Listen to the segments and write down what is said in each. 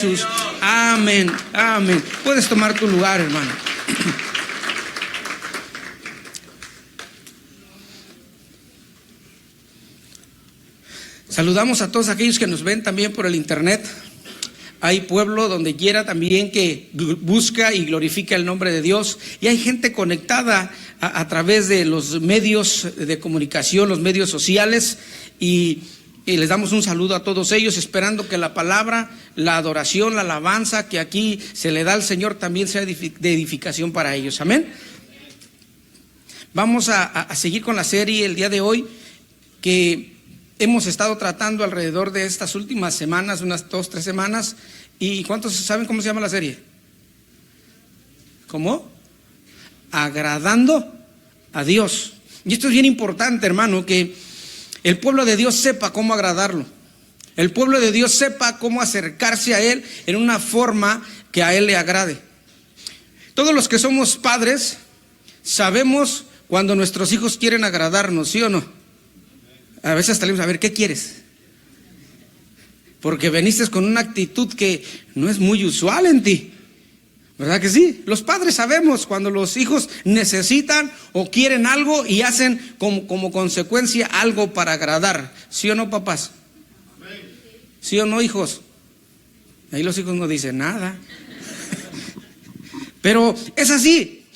Jesús. Amén, amén. Puedes tomar tu lugar, hermano. Saludamos a todos aquellos que nos ven también por el internet. Hay pueblo donde quiera también que busca y glorifica el nombre de Dios. Y hay gente conectada a través de los medios de comunicación, los medios sociales. Y les damos un saludo a todos ellos, esperando que la palabra, la adoración, la alabanza que aquí se le da al Señor también sea de edificación para ellos. Amén. Vamos a seguir con la serie el día de hoy que hemos estado tratando alrededor de estas últimas semanas, unas 2-3 semanas. ¿Y cuántos saben cómo se llama la serie? ¿Cómo? Agradando a Dios. Y esto es bien importante, hermano, que el pueblo de Dios sepa cómo agradarlo. El pueblo de Dios sepa cómo acercarse a Él en una forma que a Él le agrade. Todos los que somos padres sabemos cuando nuestros hijos quieren agradarnos, ¿sí o no? A veces hasta le decimos, a ver, ¿qué quieres? Porque veniste con una actitud que no es muy usual en ti. ¿Verdad que sí? Los padres sabemos cuando los hijos necesitan o quieren algo y hacen como consecuencia algo para agradar. ¿Sí o no, papás? ¿Sí o no, hijos? Ahí los hijos no dicen nada. Pero es así.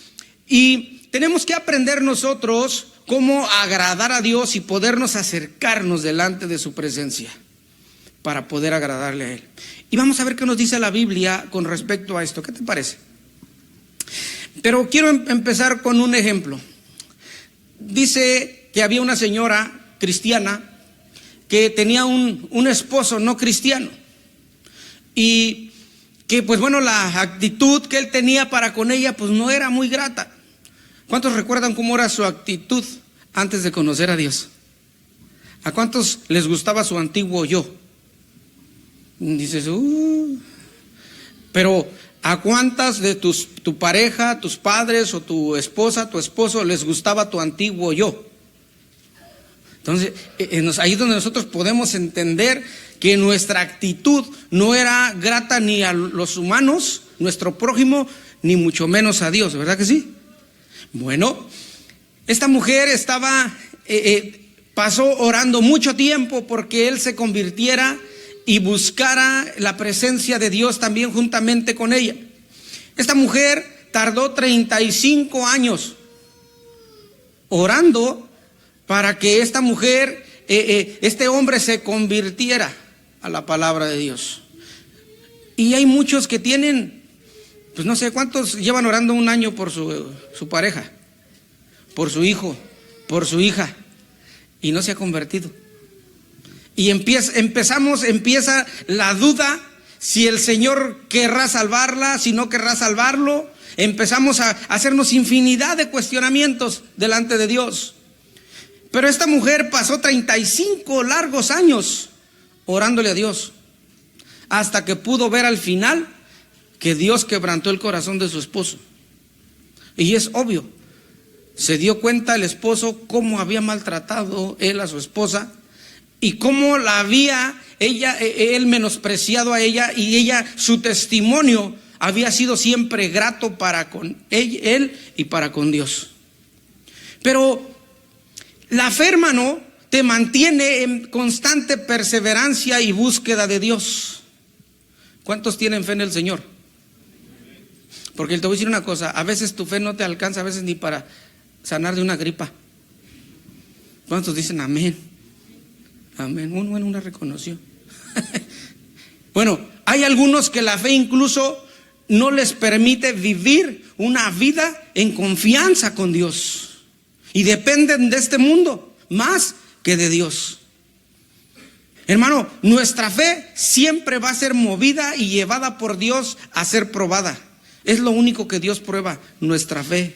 Y tenemos que aprender nosotros cómo agradar a Dios y podernos acercarnos delante de su presencia para poder agradarle a Él. Y vamos a ver qué nos dice la Biblia con respecto a esto. ¿Qué te parece? Pero quiero empezar con un ejemplo. Dice que había una señora cristiana que tenía un esposo no cristiano. Y que pues bueno, la actitud que él tenía para con ella pues no era muy grata. ¿Cuántos recuerdan cómo era su actitud antes de conocer a Dios? ¿A cuántos les gustaba su antiguo yo? Dices, pero ¿a cuántas de tu pareja, tus padres o tu esposa, tu esposo les gustaba tu antiguo yo? Entonces, ahí es donde nosotros podemos entender que nuestra actitud no era grata ni a los humanos, nuestro prójimo, ni mucho menos a Dios, ¿verdad que sí? Bueno, esta mujer pasó orando mucho tiempo porque él se convirtiera y buscara la presencia de Dios también juntamente con ella. Esta mujer tardó 35 años orando para que esta mujer, este hombre se convirtiera a la palabra de Dios. Y hay muchos que tienen, pues no sé cuántos llevan orando un año por su pareja, por su hijo, por su hija, y no se ha convertido. Y empieza la duda si el Señor querrá salvarla, si no querrá salvarlo. Empezamos a hacernos infinidad de cuestionamientos delante de Dios. Pero esta mujer pasó 35 largos años orándole a Dios, hasta que pudo ver al final que Dios quebrantó el corazón de su esposo. Y es obvio, se dio cuenta el esposo cómo había maltratado él a su esposa y cómo la había él menospreciado a ella, y ella, su testimonio había sido siempre grato para con él y para con Dios. Pero la fe, hermano, te mantiene en constante perseverancia y búsqueda de Dios. ¿Cuántos tienen fe en el Señor? Porque te voy a decir una cosa, a veces tu fe no te alcanza, a veces ni para sanar de una gripa. ¿Cuántos dicen amén? Amén. Una reconoció. Bueno, hay algunos que la fe incluso no les permite vivir una vida en confianza con Dios y dependen de este mundo más que de Dios. Hermano, nuestra fe siempre va a ser movida y llevada por Dios a ser probada. Es lo único que Dios prueba, nuestra fe.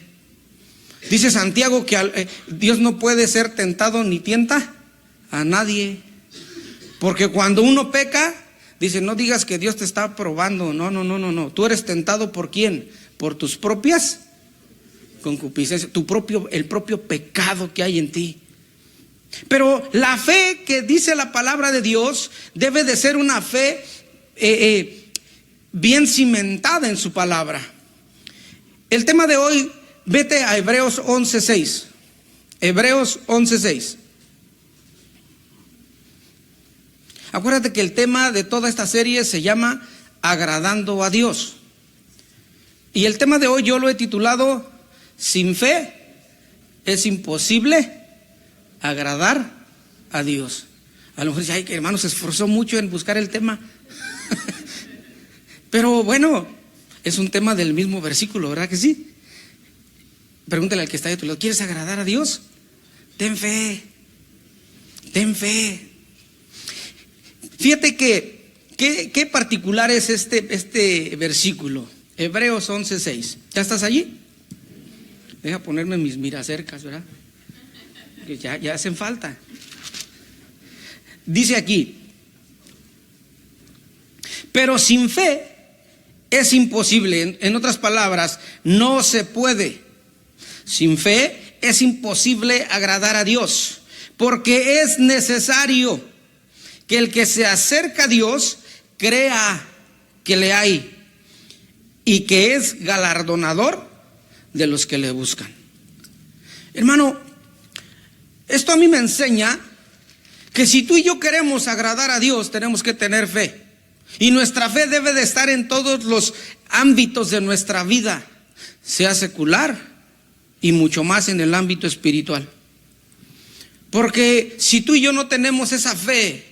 Dice Santiago que Dios no puede ser tentado ni tienta a nadie. Porque cuando uno peca, dice, no digas que Dios te está probando. No. Tú eres tentado ¿por quién? Por tus propias concupiscencias, el propio pecado que hay en ti. Pero la fe que dice la palabra de Dios debe de ser una fe bien cimentada en su palabra. El tema de hoy, vete a Hebreos 11:6. Hebreos 11:6. Acuérdate que el tema de toda esta serie se llama Agradando a Dios. Y el tema de hoy yo lo he titulado Sin fe es imposible agradar a Dios. A lo mejor dice, ay, que hermano se esforzó mucho en buscar el tema. Pero bueno, es un tema del mismo versículo, ¿verdad que sí? Pregúntale al que está de tu lado, ¿quieres agradar a Dios? Ten fe. Ten fe. Fíjate que qué particular es este versículo. Hebreos 11:6. ¿Ya estás allí? Deja ponerme mis miracercas, ¿verdad? Que ya hacen falta. Dice aquí: pero sin fe es imposible. En otras palabras, no se puede. Sin fe es imposible agradar a Dios, porque es necesario que el que se acerca a Dios crea que le hay y que es galardonador de los que le buscan. Hermano, esto a mí me enseña que si tú y yo queremos agradar a Dios, tenemos que tener fe. Y nuestra fe debe de estar en todos los ámbitos de nuestra vida, sea secular y mucho más en el ámbito espiritual. Porque si tú y yo no tenemos esa fe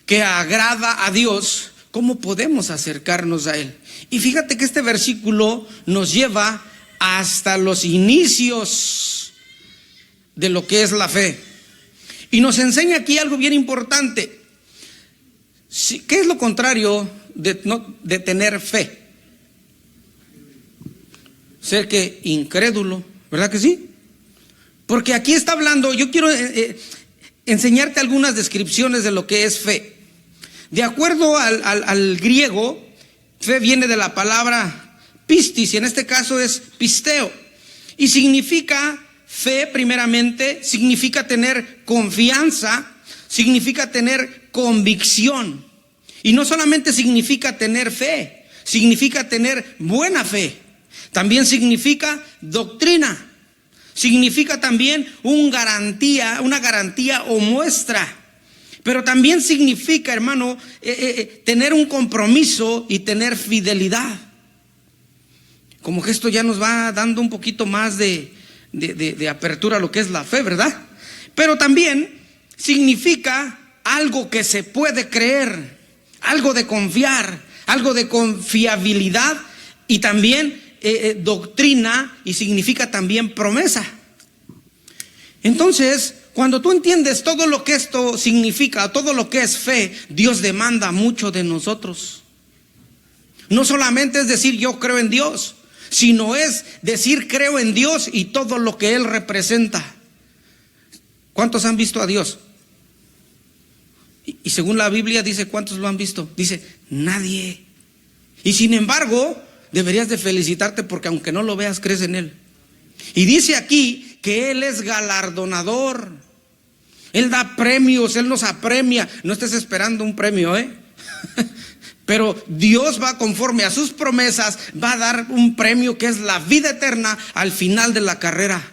que agrada a Dios, ¿cómo podemos acercarnos a Él? Y fíjate que este versículo nos lleva hasta los inicios de lo que es la fe. Y nos enseña aquí algo bien importante. ¿Qué es lo contrario de tener fe? Ser que incrédulo, ¿verdad que sí? Porque aquí está hablando, yo quiero enseñarte algunas descripciones de lo que es fe. De acuerdo al griego, fe viene de la palabra pistis, y en este caso es pisteo. Y significa fe, primeramente, significa tener confianza, significa tener convicción. Y no solamente significa tener fe, significa tener buena fe. También significa doctrina. Significa también una garantía o muestra. Pero también significa, hermano, tener un compromiso y tener fidelidad. Como que esto ya nos va dando un poquito más de apertura a lo que es la fe, ¿verdad? Pero también significa algo que se puede creer, algo de confiar, algo de confiabilidad, y también doctrina, y significa también promesa. Entonces, cuando tú entiendes todo lo que esto significa, todo lo que es fe, Dios demanda mucho de nosotros. No solamente es decir yo creo en Dios, sino es decir creo en Dios y todo lo que Él representa. ¿Cuántos han visto a Dios? Y según la Biblia dice, ¿cuántos lo han visto? Dice, nadie. Y sin embargo, deberías de felicitarte porque aunque no lo veas, crees en Él. Y dice aquí que Él es galardonador. Él da premios, Él nos apremia. No estés esperando un premio, pero Dios va conforme a sus promesas, va a dar un premio que es la vida eterna al final de la carrera.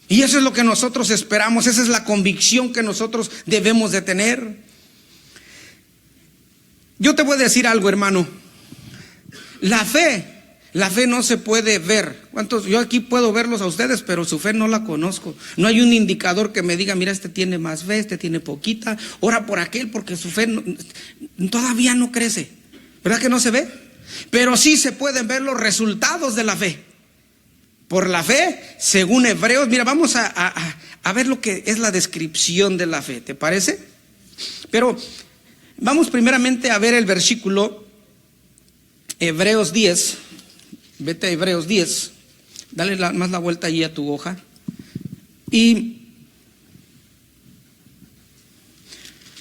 Y eso es lo que nosotros esperamos, esa es la convicción que nosotros debemos de tener. Yo te voy a decir algo, hermano. La fe no se puede ver. ¿Cuántos? Yo aquí puedo verlos a ustedes, pero su fe no la conozco. No hay un indicador que me diga, mira, este tiene más fe, este tiene poquita, ora por aquel, porque su fe todavía no crece. ¿Verdad que no se ve? Pero sí se pueden ver los resultados de la fe. Por la fe, según Hebreos, mira, vamos a ver lo que es la descripción de la fe, ¿te parece? Pero vamos primeramente a ver el versículo Hebreos 10. Vete a Hebreos 10, dale más la vuelta allí a tu hoja. Y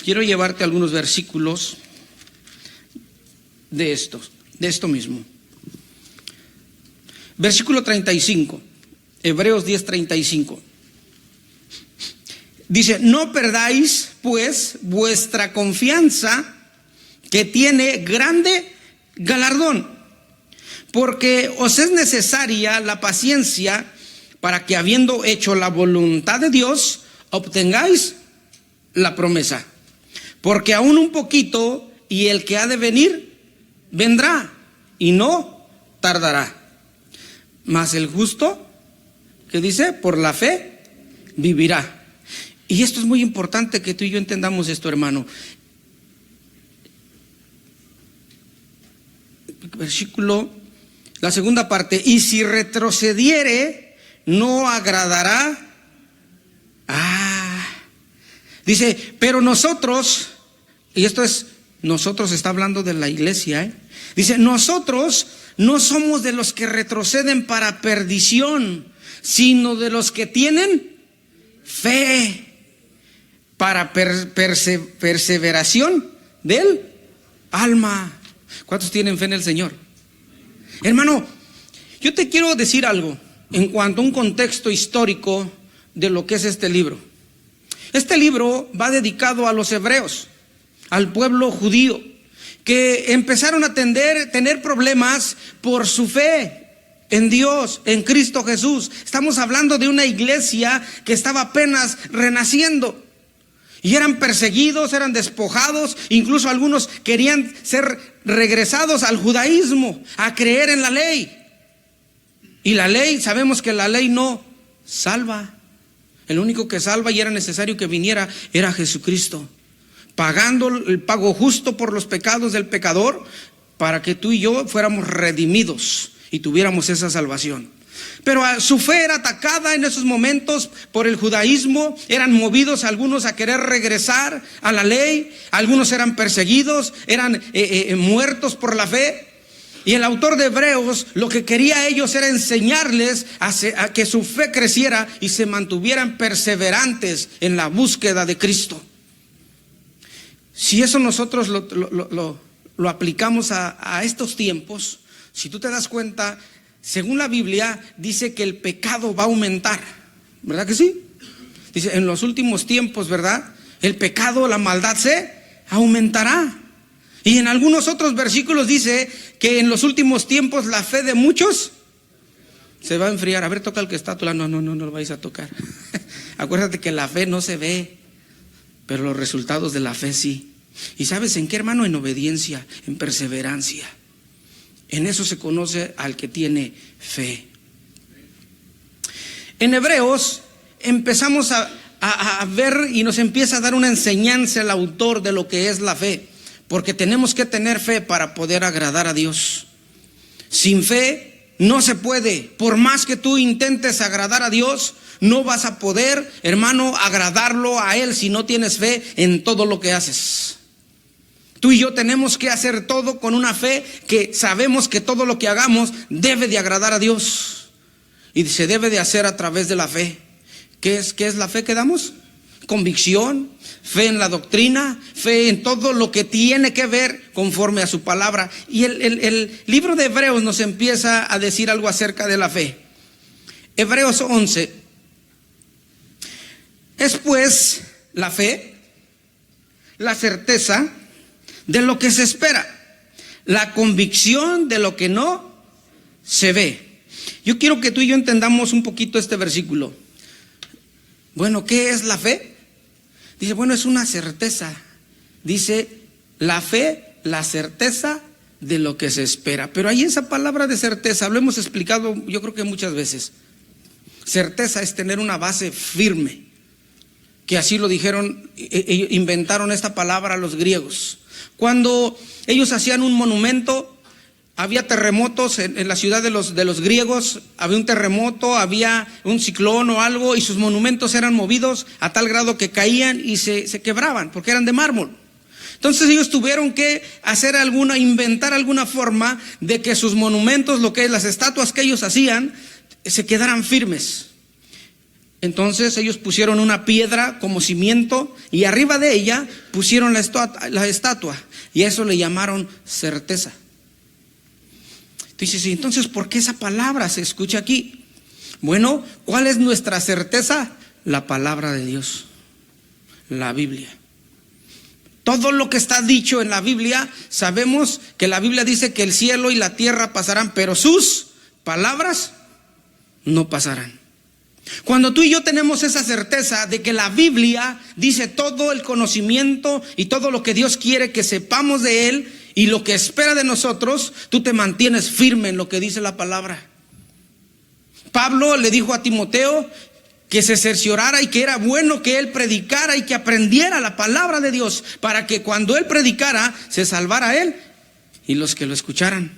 quiero llevarte algunos versículos de esto mismo. Versículo 35, Hebreos 10, 35. Dice, no perdáis pues vuestra confianza, que tiene grande galardón. Porque os es necesaria la paciencia para que, habiendo hecho la voluntad de Dios, obtengáis la promesa. Porque aún un poquito, y el que ha de venir, vendrá, y no tardará. Mas el justo, ¿qué dice? Por la fe vivirá. Y esto es muy importante que tú y yo entendamos esto, hermano. Versículo, la segunda parte. Y si retrocediere, no agradará. Dice, pero nosotros, y esto es, nosotros está hablando de la iglesia, dice, nosotros no somos de los que retroceden para perdición, sino de los que tienen fe para perseveración del alma. ¿Cuántos tienen fe en el Señor? Hermano, yo te quiero decir algo en cuanto a un contexto histórico de lo que es este libro. Este libro va dedicado a los hebreos, al pueblo judío, que empezaron a tener problemas por su fe en Dios, en Cristo Jesús. Estamos hablando de una iglesia que estaba apenas renaciendo. Y eran perseguidos, eran despojados, incluso algunos querían ser regresados al judaísmo, a creer en la ley. Y la ley, sabemos que la ley no salva. El único que salva, y era necesario que viniera, era Jesucristo, pagando el pago justo por los pecados del pecador, para que tú y yo fuéramos redimidos y tuviéramos esa salvación. Pero su fe era atacada en esos momentos por el judaísmo. Eran movidos algunos a querer regresar a la ley, algunos eran perseguidos, eran muertos por la fe. Y el autor de Hebreos lo que quería a ellos era enseñarles a que su fe creciera y se mantuvieran perseverantes en la búsqueda de Cristo. Si eso nosotros lo aplicamos a estos tiempos, si tú te das cuenta, según la Biblia dice que el pecado va a aumentar, ¿verdad que sí? Dice, en los últimos tiempos, ¿verdad? El pecado, la maldad se aumentará. Y en algunos otros versículos dice que en los últimos tiempos la fe de muchos se va a enfriar. A ver, toca el que está a tu lado. No lo vais a tocar. Acuérdate que la fe no se ve, pero los resultados de la fe sí. ¿Y sabes en qué, hermano? En obediencia, en perseverancia. En eso se conoce al que tiene fe. En Hebreos empezamos a ver y nos empieza a dar una enseñanza el autor de lo que es la fe. Porque tenemos que tener fe para poder agradar a Dios. Sin fe no se puede. Por más que tú intentes agradar a Dios, no vas a poder, hermano, agradarlo a Él si no tienes fe en todo lo que haces. Tú y yo tenemos que hacer todo con una fe que sabemos que todo lo que hagamos debe de agradar a Dios. Y se debe de hacer a través de la fe. ¿Qué es la fe que damos? Convicción, fe en la doctrina, fe en todo lo que tiene que ver conforme a su palabra. Y el libro de Hebreos nos empieza a decir algo acerca de la fe. Hebreos 11. Es pues la fe, la certeza de lo que se espera, la convicción de lo que no se ve. Yo quiero que tú y yo entendamos un poquito este versículo. Bueno, ¿qué es la fe? Dice, bueno, es una certeza. Dice, la fe, la certeza de lo que se espera. Pero ahí esa palabra de certeza, lo hemos explicado yo creo que muchas veces. Certeza es tener una base firme, que así lo dijeron, inventaron esta palabra los griegos. Cuando ellos hacían un monumento, había terremotos en la ciudad de los griegos, había un terremoto, había un ciclón o algo, y sus monumentos eran movidos a tal grado que caían y se quebraban, porque eran de mármol. Entonces ellos tuvieron que inventar alguna forma de que sus monumentos, lo que es las estatuas que ellos hacían, se quedaran firmes. Entonces ellos pusieron una piedra como cimiento y arriba de ella pusieron la estatua, y a eso le llamaron certeza. Dices, entonces, ¿por qué esa palabra se escucha aquí? Bueno, ¿cuál es nuestra certeza? La palabra de Dios, la Biblia. Todo lo que está dicho en la Biblia, sabemos que la Biblia dice que el cielo y la tierra pasarán, pero sus palabras no pasarán. Cuando tú y yo tenemos esa certeza de que la Biblia dice todo el conocimiento y todo lo que Dios quiere que sepamos de Él y lo que espera de nosotros, tú te mantienes firme en lo que dice la palabra. Pablo le dijo a Timoteo que se cerciorara y que era bueno que él predicara y que aprendiera la palabra de Dios para que cuando él predicara se salvara él y los que lo escucharan.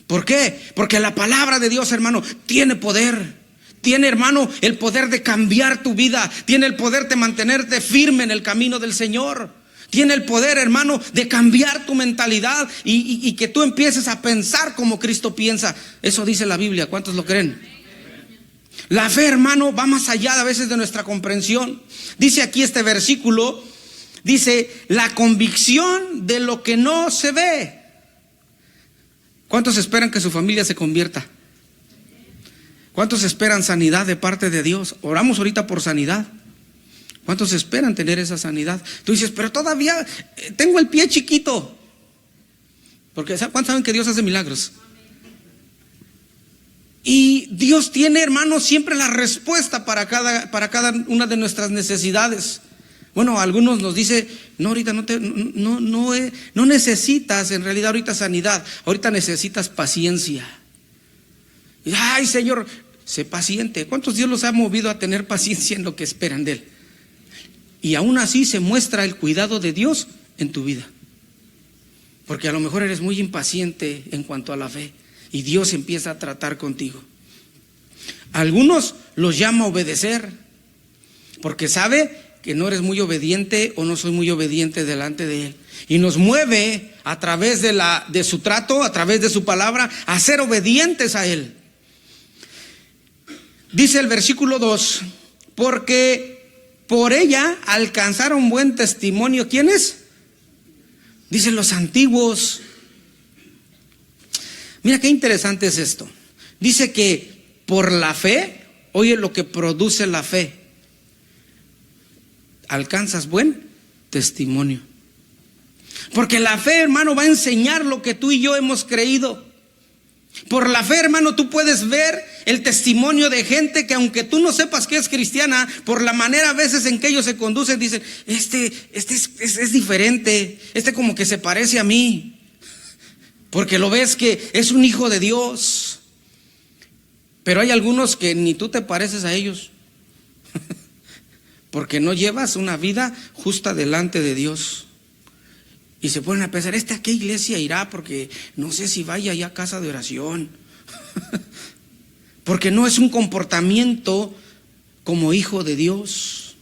¿Por qué? Porque la palabra de Dios, hermano, tiene poder. Tiene, hermano, el poder de cambiar tu vida. Tiene el poder de mantenerte firme en el camino del Señor. Tiene el poder, hermano, de cambiar tu mentalidad y que tú empieces a pensar como Cristo piensa. Eso dice la Biblia. ¿Cuántos lo creen? La fe, hermano, va más allá a veces de nuestra comprensión. Dice aquí este versículo, dice, la convicción de lo que no se ve. ¿Cuántos esperan que su familia se convierta? ¿Cuántos esperan sanidad de parte de Dios? Oramos ahorita por sanidad. ¿Cuántos esperan tener esa sanidad? Tú dices, pero todavía tengo el pie chiquito. Porque ¿cuántos saben que Dios hace milagros? Y Dios tiene, hermanos, siempre la respuesta para cada una de nuestras necesidades. Bueno, algunos nos dice, no, ahorita no necesitas en realidad ahorita sanidad, ahorita necesitas paciencia. Y, ay, Señor, sé paciente. ¿Cuántos Dios los ha movido a tener paciencia en lo que esperan de Él? Y aún así se muestra el cuidado de Dios en tu vida. Porque a lo mejor eres muy impaciente en cuanto a la fe. Y Dios empieza a tratar contigo. Algunos los llama a obedecer, porque sabe que no eres muy obediente o no soy muy obediente delante de Él. Y nos mueve a través de su trato, a través de su palabra, a ser obedientes a Él. Dice el versículo 2, porque por ella alcanzaron buen testimonio. ¿Quiénes? Dicen los antiguos. Mira qué interesante es esto. Dice que por la fe, oye lo que produce la fe, alcanzas buen testimonio. Porque la fe, hermano, va a enseñar lo que tú y yo hemos creído. Por la fe, hermano, tú puedes ver el testimonio de gente que aunque tú no sepas que es cristiana, por la manera a veces en que ellos se conducen, dicen, este es diferente, como que se parece a mí. Porque lo ves que es un hijo de Dios. Pero hay algunos que ni tú te pareces a ellos. Porque no llevas una vida justa delante de Dios. Y se ponen a pensar, ¿a qué iglesia irá? Porque no sé si vaya ya a casa de oración. Porque no es un comportamiento como hijo de Dios.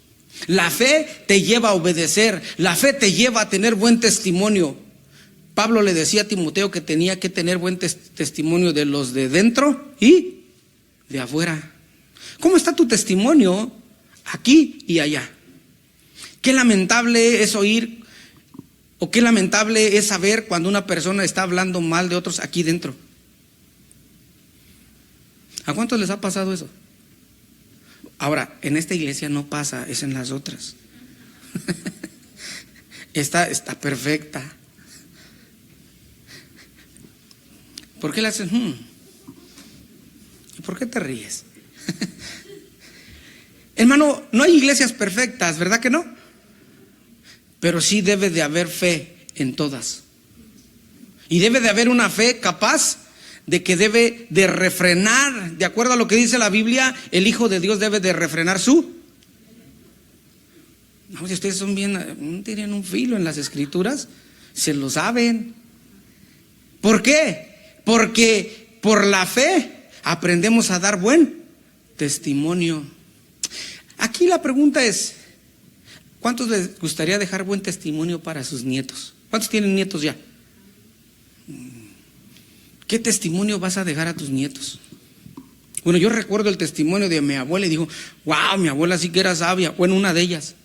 La fe te lleva a obedecer. La fe te lleva a tener buen testimonio. Pablo le decía a Timoteo que tenía que tener buen testimonio de los de dentro y de afuera. ¿Cómo está tu testimonio aquí y allá? Qué lamentable es oír o qué lamentable es saber cuando una persona está hablando mal de otros aquí dentro. ¿A cuántos les ha pasado eso? Ahora, en esta iglesia no pasa, es en las otras. Está perfecta. ¿Por qué le haces? ¿Y por qué te ríes? Hermano, no hay iglesias perfectas, ¿verdad que no? Pero sí debe de haber fe en todas. Y debe de haber una fe capaz de que debe de refrenar, de acuerdo a lo que dice la Biblia, el Hijo de Dios debe de refrenar su. No, si ustedes son bien, tienen un filo en las Escrituras, se lo saben. ¿Por qué? Porque por la fe aprendemos a dar buen testimonio. Aquí la pregunta es, ¿cuántos les gustaría dejar buen testimonio para sus nietos? ¿Cuántos tienen nietos ya? ¿Qué testimonio vas a dejar a tus nietos? Bueno, yo recuerdo el testimonio de mi abuela y digo, wow, mi abuela sí que era sabia. Bueno, una de ellas.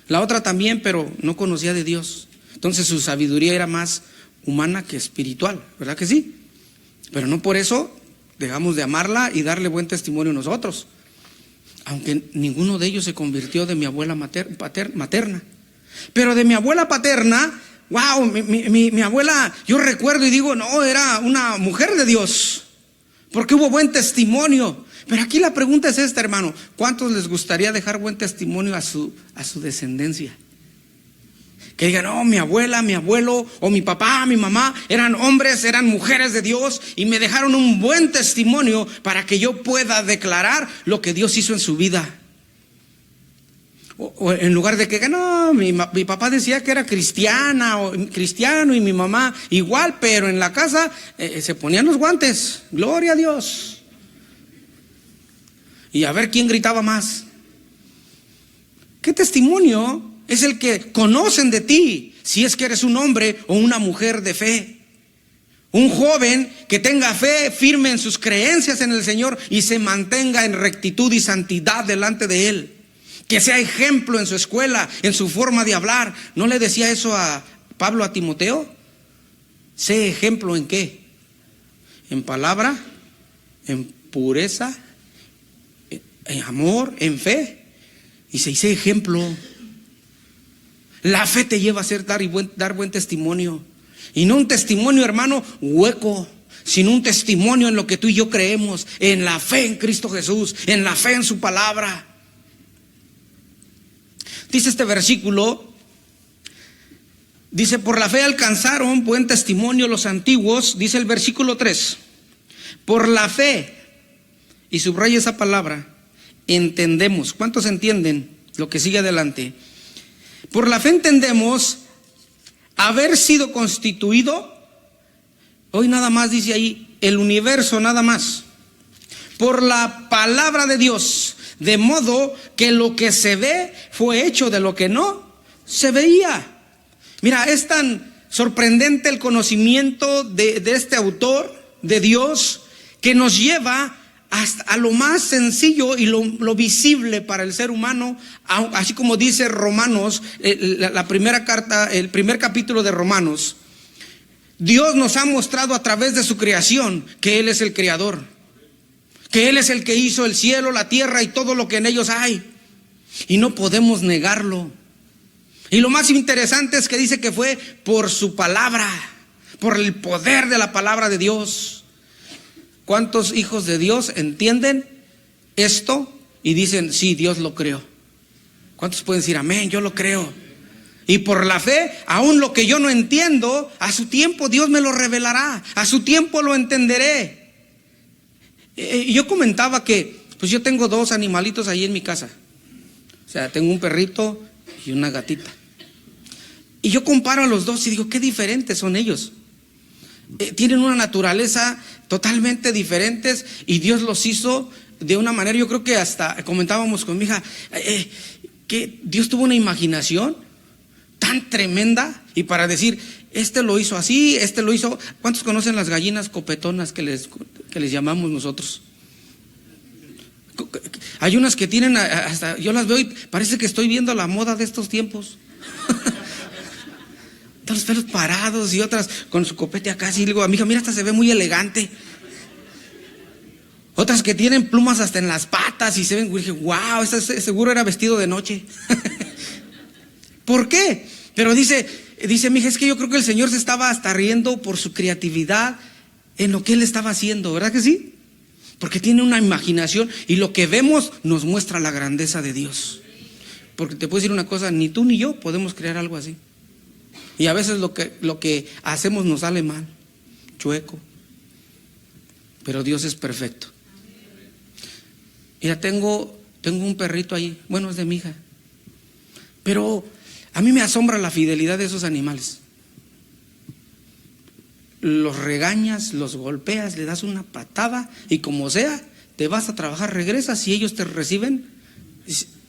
La otra también, pero no conocía de Dios. Entonces su sabiduría era más humana que espiritual, ¿verdad que sí? Pero no por eso dejamos de amarla y darle buen testimonio nosotros. Aunque ninguno de ellos se convirtió de mi abuela materna. Pero de mi abuela paterna, wow, mi abuela, yo recuerdo y digo, no, era una mujer de Dios, porque hubo buen testimonio. Pero aquí la pregunta es esta, hermano: ¿cuántos les gustaría dejar buen testimonio a su descendencia? Que digan, no, mi abuela, mi abuelo, o mi papá, mi mamá eran hombres, eran mujeres de Dios y me dejaron un buen testimonio para que yo pueda declarar lo que Dios hizo en su vida. O en lugar de que no, mi papá decía que era cristiana o cristiano y mi mamá igual, pero en la casa se ponían los guantes. Gloria a Dios. Y a ver quién gritaba más. ¿Qué testimonio es el que conocen de ti si es que eres un hombre o una mujer de fe? Un joven que tenga fe firme en sus creencias en el Señor y se mantenga en rectitud y santidad delante de Él. Que sea ejemplo en su escuela, en su forma de hablar. ¿No le decía eso a Pablo a Timoteo? Sé ejemplo ¿en qué? En palabra, en pureza, en amor, en fe. Y se dice ejemplo. La fe te lleva a ser dar buen testimonio. Y no un testimonio, hermano, hueco, sino un testimonio en lo que tú y yo creemos, en la fe en Cristo Jesús, en la fe en su palabra. Dice este versículo, dice, por la fe alcanzaron buen testimonio los antiguos. Dice el versículo 3, por la fe, y subraya esa palabra, entendemos. ¿Cuántos entienden lo que sigue adelante? Por la fe entendemos haber sido constituido, hoy nada más dice ahí, el universo nada más, por la palabra de Dios, de modo que lo que se ve fue hecho de lo que no se veía. Mira, es tan sorprendente el conocimiento de este autor, de Dios, que nos lleva hasta a lo más sencillo y lo visible para el ser humano, así como dice Romanos, la primera carta, el primer capítulo de Romanos. Dios nos ha mostrado a través de su creación que Él es el creador, que Él es el que hizo el cielo, la tierra y todo lo que en ellos hay, y no podemos negarlo. Y lo más interesante es que dice que fue por su palabra, por el poder de la palabra de Dios. ¿Cuántos hijos de Dios entienden esto y dicen, sí, Dios lo creó? ¿Cuántos pueden decir, amén, yo lo creo? Y por la fe, aún lo que yo no entiendo, a su tiempo Dios me lo revelará, a su tiempo lo entenderé. Yo comentaba que, pues yo tengo 2 animalitos ahí en mi casa. O sea, tengo un perrito y una gatita. Y yo comparo a los dos y digo, qué diferentes son ellos. Tienen una naturaleza totalmente diferentes y Dios los hizo de una manera, yo creo que hasta comentábamos con mi hija, que Dios tuvo una imaginación tan tremenda y para decir, este lo hizo así, este lo hizo. ¿Cuántos conocen las gallinas copetonas que les llamamos nosotros? Hay unas que tienen hasta, yo las veo y parece que estoy viendo la moda de estos tiempos. Los pelos parados y otras con su copete acá, así. Le digo a mi hija, mira, esta se ve muy elegante. Otras que tienen plumas hasta en las patas y se ven, dije, wow, esta seguro era vestido de noche. ¿Por qué? Pero dice mi hija, es que yo creo que el Señor se estaba hasta riendo por su creatividad en lo que Él estaba haciendo, ¿verdad que sí? Porque tiene una imaginación y lo que vemos nos muestra la grandeza de Dios. Porque te puedo decir una cosa, ni tú ni yo podemos crear algo así. Y a veces lo que hacemos nos sale mal, chueco. Pero Dios es perfecto. Mira, tengo un perrito ahí, bueno, es de mi hija. Pero a mí me asombra la fidelidad de esos animales. Los regañas, los golpeas, le das una patada y como sea, te vas a trabajar, regresas y ellos te reciben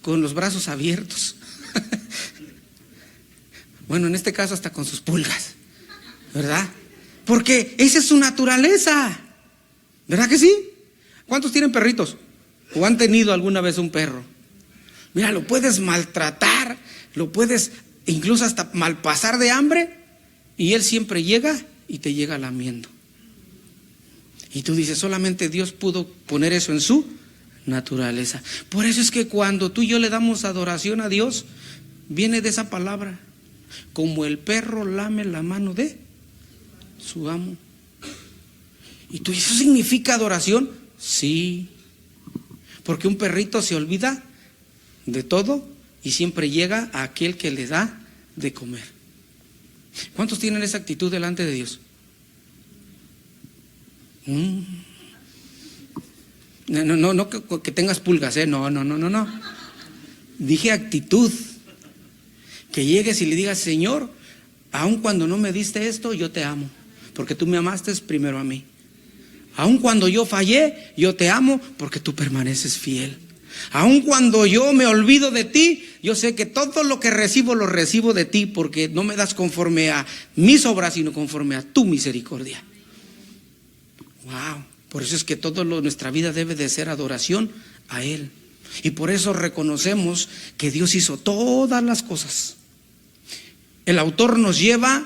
con los brazos abiertos. Bueno, en este caso hasta con sus pulgas, ¿verdad? Porque esa es su naturaleza, ¿verdad que sí? ¿Cuántos tienen perritos? ¿O han tenido alguna vez un perro? Mira, lo puedes maltratar, lo puedes incluso hasta malpasar de hambre y él siempre llega y te llega lamiendo. Y tú dices, solamente Dios pudo poner eso en su naturaleza. Por eso es que cuando tú y yo le damos adoración a Dios, viene de esa palabra. Como el perro lame la mano de su amo. ¿Y tú, eso significa adoración? Sí. Porque un perrito se olvida de todo y siempre llega a aquel que le da de comer. ¿Cuántos tienen esa actitud delante de Dios? No que tengas pulgas, no. Dije actitud. Que llegues y le digas: Señor, aun cuando no me diste esto, yo te amo, porque tú me amaste primero a mí. Aun cuando yo fallé, yo te amo, porque tú permaneces fiel. Aun cuando yo me olvido de ti, yo sé que todo lo que recibo, lo recibo de ti, porque no me das conforme a mis obras, sino conforme a tu misericordia. Wow. Por eso es que nuestra vida debe de ser adoración a Él. Y por eso reconocemos que Dios hizo todas las cosas. El autor nos lleva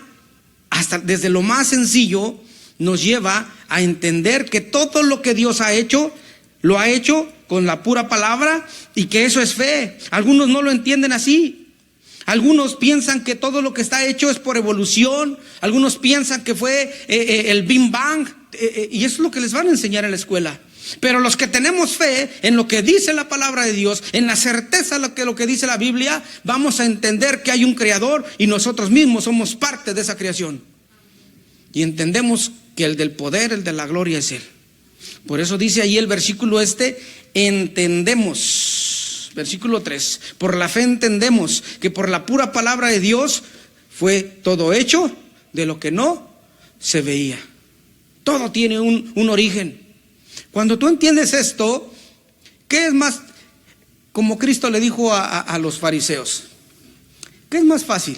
hasta desde lo más sencillo, nos lleva a entender que todo lo que Dios ha hecho, lo ha hecho con la pura palabra, y que eso es fe. Algunos no lo entienden así. Algunos piensan que todo lo que está hecho es por evolución. Algunos piensan que fue el Big Bang, y eso es lo que les van a enseñar en la escuela. Pero los que tenemos fe en lo que dice la palabra de Dios, en la certeza de lo que dice la Biblia, vamos a entender que hay un creador y nosotros mismos somos parte de esa creación. Y entendemos que el del poder, el de la gloria es Él. Por eso dice ahí el versículo entendemos, versículo 3, por la fe entendemos que por la pura palabra de Dios fue todo hecho de lo que no se veía. Todo tiene un origen. Cuando tú entiendes esto, ¿qué es más? Como Cristo le dijo a los fariseos, ¿qué es más fácil?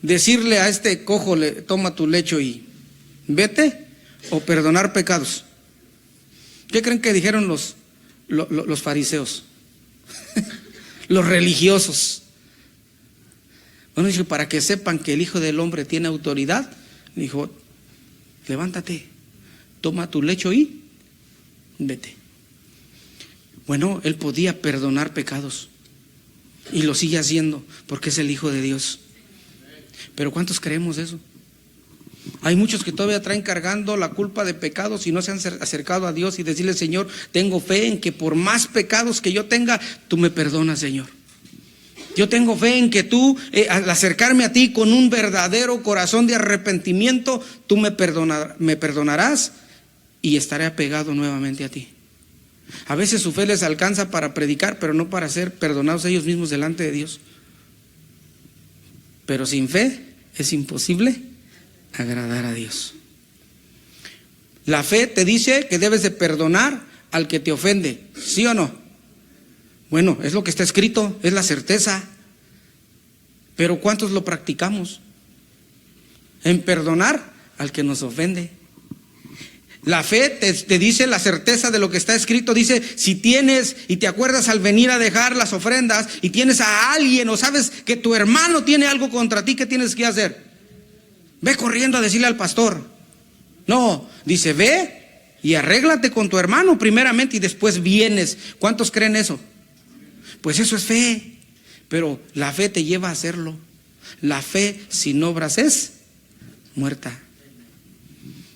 Decirle a este cojo: toma tu lecho y vete, o perdonar pecados. ¿Qué creen que dijeron los fariseos? Los religiosos. Bueno, dice: para que sepan que el Hijo del Hombre tiene autoridad, dijo: levántate, toma tu lecho y vete. Bueno, Él podía perdonar pecados y lo sigue haciendo porque es el Hijo de Dios. Pero ¿cuántos creemos eso? Hay muchos que todavía traen cargando la culpa de pecados y no se han acercado a Dios y decirle: Señor, tengo fe en que por más pecados que yo tenga, tú me perdonas, Señor. Yo tengo fe en que tú, al acercarme a ti con un verdadero corazón de arrepentimiento, tú me perdonarás y estaré apegado nuevamente a ti. A veces su fe les alcanza para predicar, pero no para ser perdonados ellos mismos delante de Dios. Pero sin fe es imposible agradar a Dios. La fe te dice que debes de perdonar al que te ofende, ¿sí o no? Bueno, es lo que está escrito, es la certeza. Pero ¿cuántos lo practicamos? En perdonar al que nos ofende. La fe te dice la certeza de lo que está escrito. Dice: si tienes y te acuerdas al venir a dejar las ofrendas y tienes a alguien, o sabes que tu hermano tiene algo contra ti, ¿qué tienes que hacer? Ve corriendo a decirle al pastor. No, dice: ve y arréglate con tu hermano primeramente y después vienes. ¿Cuántos creen eso? Pues eso es fe. Pero la fe te lleva a hacerlo. La fe sin obras es muerta.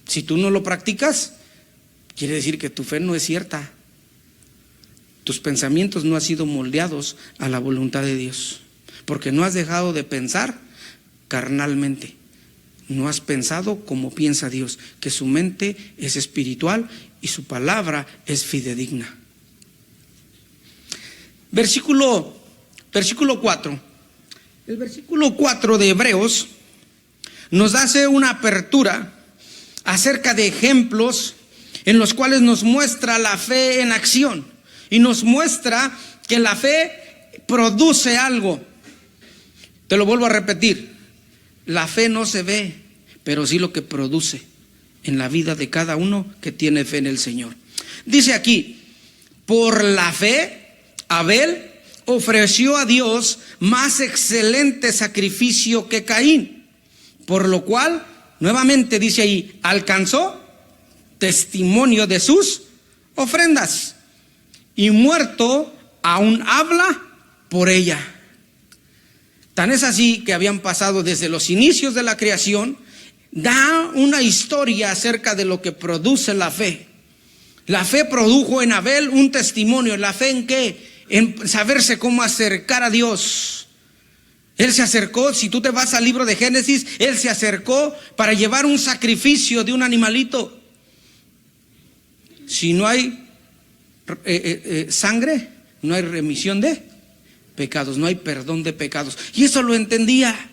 Si tú no lo practicas, quiere decir que tu fe no es cierta. Tus pensamientos no han sido moldeados a la voluntad de Dios, porque no has dejado de pensar carnalmente. No has pensado como piensa Dios, que su mente es espiritual y su palabra es fidedigna. Versículo 4. El versículo 4 de Hebreos nos hace una apertura acerca de ejemplos en los cuales nos muestra la fe en acción y nos muestra que la fe produce algo. Te lo vuelvo a repetir: la fe no se ve, pero sí lo que produce en la vida de cada uno que tiene fe en el Señor. Dice aquí: por la fe Abel ofreció a Dios más excelente sacrificio que Caín, por lo cual, nuevamente dice ahí, alcanzó testimonio de sus ofrendas, y muerto aún habla por ella. Tan es así que habían pasado desde los inicios de la creación. Da una historia acerca de lo que produce la fe. La fe produjo en Abel un testimonio. ¿La fe en qué? En saberse cómo acercar a Dios. Él se acercó, si tú te vas al libro de Génesis, él se acercó para llevar un sacrificio de un animalito. Si no hay sangre, no hay remisión de pecados, no hay perdón de pecados. Y eso lo entendía.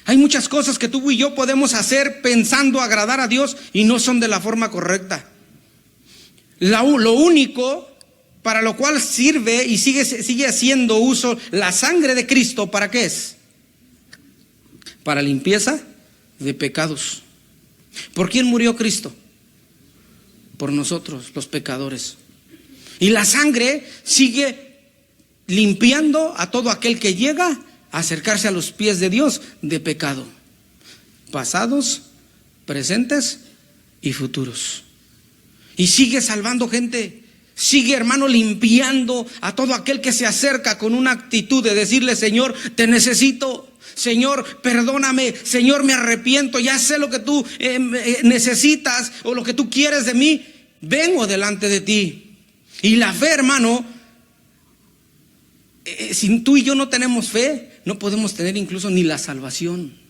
Hay muchas cosas que tú y yo podemos hacer pensando agradar a Dios y no son de la forma correcta. Lo único para lo cual sirve y sigue haciendo uso la sangre de Cristo, ¿para qué es? Para limpieza de pecados. ¿Por quién murió Cristo? Por nosotros, los pecadores. Y la sangre sigue limpiando a todo aquel que llega a acercarse a los pies de Dios de pecado, pasados, presentes y futuros. Y sigue salvando gente. Sigue, hermano, limpiando a todo aquel que se acerca con una actitud de decirle: Señor, te necesito. Señor, perdóname. Señor, me arrepiento. Ya sé lo que tú necesitas o lo que tú quieres de mí. Vengo delante de ti. Y la fe, hermano, si tú y yo no tenemos fe, no podemos tener incluso ni la salvación.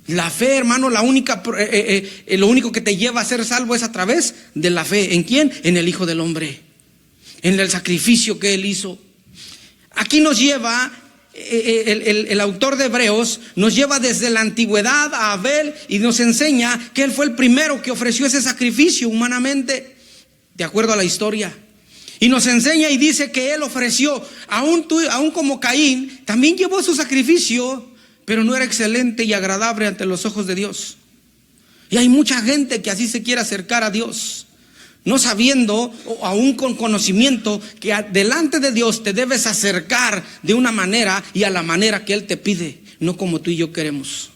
La fe, hermano, lo único que te lleva a ser salvo es a través de la fe. ¿En quién? En el Hijo del Hombre, en el sacrificio que Él hizo. Aquí nos lleva, el autor de Hebreos nos lleva desde la antigüedad a Abel y nos enseña que él fue el primero que ofreció ese sacrificio humanamente, de acuerdo a la historia. Y nos enseña y dice que él ofreció, aún como Caín, también llevó su sacrificio, pero no era excelente y agradable ante los ojos de Dios. Y hay mucha gente que así se quiere acercar a Dios, no sabiendo o aún con conocimiento que delante de Dios te debes acercar de una manera y a la manera que Él te pide, no como tú y yo queremos.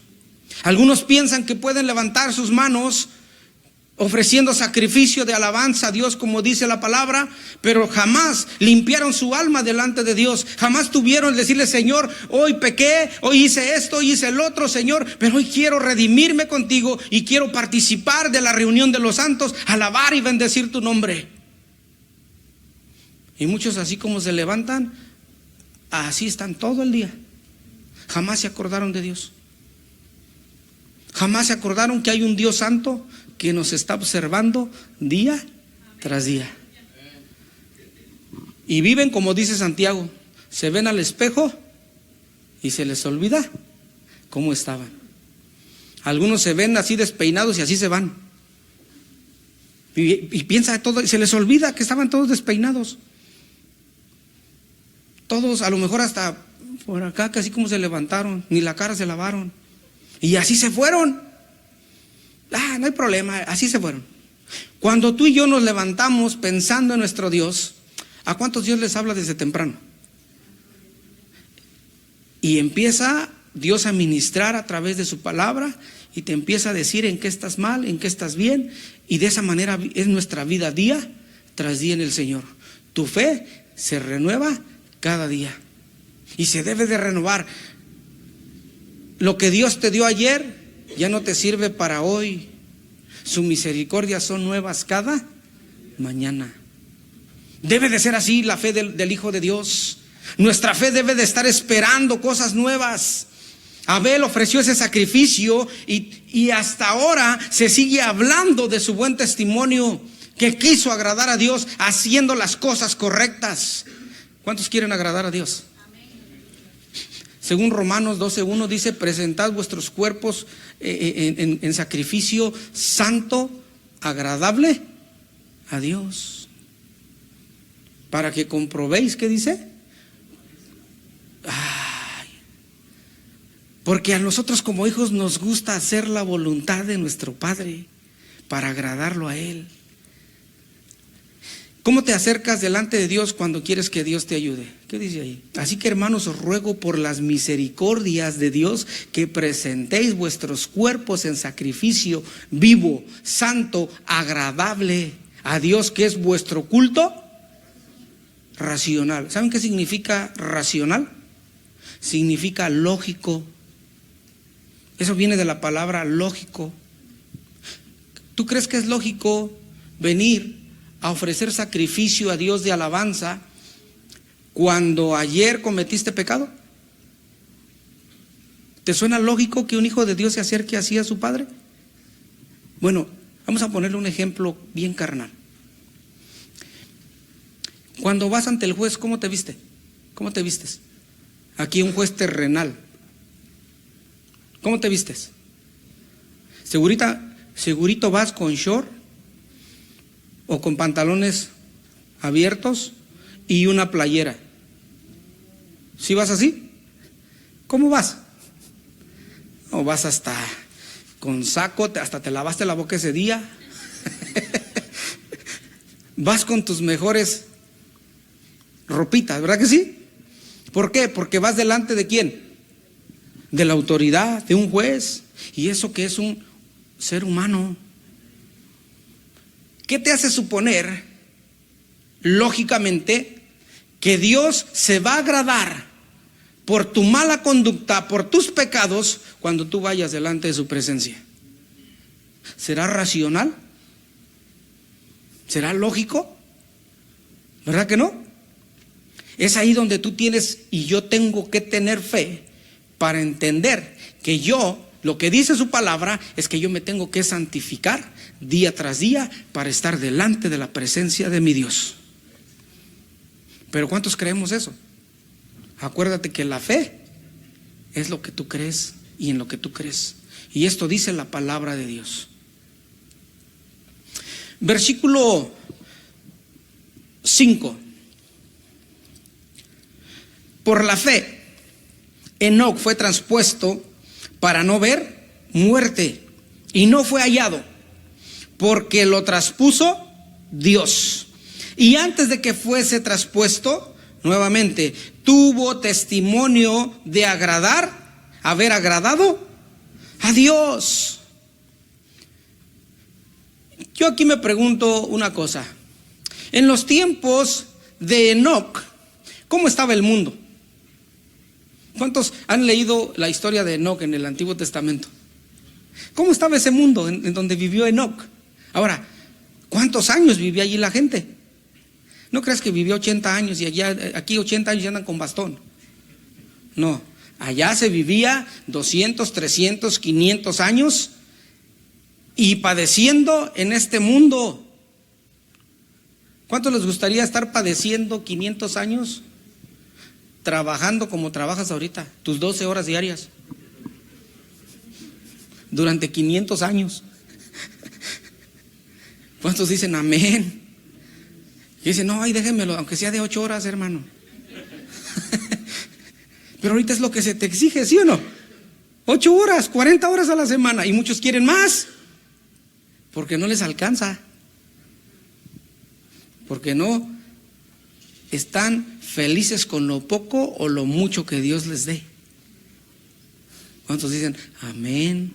Algunos piensan que pueden levantar sus manos ofreciendo sacrificio de alabanza a Dios, como dice la palabra, pero jamás limpiaron su alma delante de Dios. Jamás tuvieron decirle: Señor, hoy pequé, hoy hice esto, hoy hice el otro, Señor, pero hoy quiero redimirme contigo y quiero participar de la reunión de los santos, alabar y bendecir tu nombre. Y muchos, así como se levantan, así están todo el día. Jamás se acordaron de Dios. Jamás se acordaron que hay un Dios santo que nos está observando día tras día. Y viven como dice Santiago: se ven al espejo y se les olvida cómo estaban. Algunos se ven así despeinados y así se van. Y piensa de todo y se les olvida que estaban todos despeinados. Todos, a lo mejor hasta por acá, que así como se levantaron, ni la cara se lavaron. Y así se fueron. No hay problema, así se fueron. Cuando tú y yo nos levantamos pensando en nuestro Dios, ¿a cuántos Dios les habla desde temprano? Y empieza Dios a ministrar a través de su palabra y te empieza a decir en qué estás mal, en qué estás bien. Y de esa manera es nuestra vida día tras día en el Señor. Tu fe se renueva cada día y se debe de renovar. Lo que Dios te dio ayer ya no te sirve para hoy. Sus misericordias son nuevas cada mañana. Debe de ser así la fe del Hijo de Dios. Nuestra fe debe de estar esperando cosas nuevas. Abel ofreció ese sacrificio y hasta ahora se sigue hablando de su buen testimonio, que quiso agradar a Dios haciendo las cosas correctas. ¿Cuántos quieren agradar a Dios? Según Romanos 12:1 dice: presentad vuestros cuerpos en sacrificio santo, agradable a Dios, para que comprobéis. ¿Qué dice? Porque a nosotros como hijos nos gusta hacer la voluntad de nuestro Padre para agradarlo a Él. ¿Cómo te acercas delante de Dios cuando quieres que Dios te ayude? ¿Qué dice ahí? Así que, hermanos, os ruego por las misericordias de Dios que presentéis vuestros cuerpos en sacrificio vivo, santo, agradable a Dios, que es vuestro culto racional. ¿Saben qué significa racional? significa lógico. Eso viene de la palabra lógico. ¿Tú crees que es lógico venir a ofrecer sacrificio a Dios de alabanza cuando ayer cometiste pecado? ¿Te suena lógico que un hijo de Dios se acerque así a su padre? Bueno, vamos a ponerle un ejemplo bien carnal. Cuando vas ante el juez, ¿cómo te viste? ¿Cómo te vistes? Aquí un juez terrenal. ¿Cómo te vistes? ¿Segurito vas con short o con pantalones abiertos y una playera? ¿Sí vas así? ¿Cómo vas? ¿O vas hasta con saco, hasta te lavaste la boca ese día? Vas con tus mejores ropitas, ¿verdad que sí? ¿Por qué? Porque vas delante de ¿quién? De la autoridad, de un juez. Y eso que es un ser humano. ¿Qué te hace suponer, lógicamente, que Dios se va a agradar por tu mala conducta, por tus pecados, cuando tú vayas delante de su presencia? ¿Será racional? ¿Será lógico? ¿Verdad que no? Es ahí donde tú tienes y yo tengo que tener fe para entender que lo que dice su palabra es que yo me tengo que santificar día tras día para estar delante de la presencia de mi Dios. Pero ¿cuántos creemos eso? Acuérdate que la fe es lo que tú crees y en lo que tú crees. Y esto dice la palabra de Dios. Versículo 5. Por la fe, Enoc fue traspuesto para no ver muerte y no fue hallado, porque lo traspuso Dios. Y antes de que fuese traspuesto, nuevamente, tuvo testimonio de haber agradado a Dios. Yo aquí me pregunto una cosa. En los tiempos de Enoc, ¿cómo estaba el mundo? ¿Cuántos han leído la historia de Enoc en el Antiguo Testamento? ¿Cómo estaba ese mundo en donde vivió Enoc? Ahora, ¿cuántos años vivía allí la gente? No creas que vivió 80 años y aquí 80 años y andan con bastón. No, allá se vivía 200, 300, 500 años y padeciendo en este mundo. ¿Cuánto les gustaría estar padeciendo 500 años? Trabajando como trabajas ahorita, tus 12 horas diarias, durante 500 años. ¿Cuántos dicen amén? Y dicen, no, ay, déjenmelo, aunque sea de 8 horas, hermano. Pero ahorita es lo que se te exige, ¿sí o no? 8 horas, 40 horas a la semana, y muchos quieren más, porque no les alcanza, porque no están felices con lo poco o lo mucho que Dios les dé. ¿Cuántos dicen amén?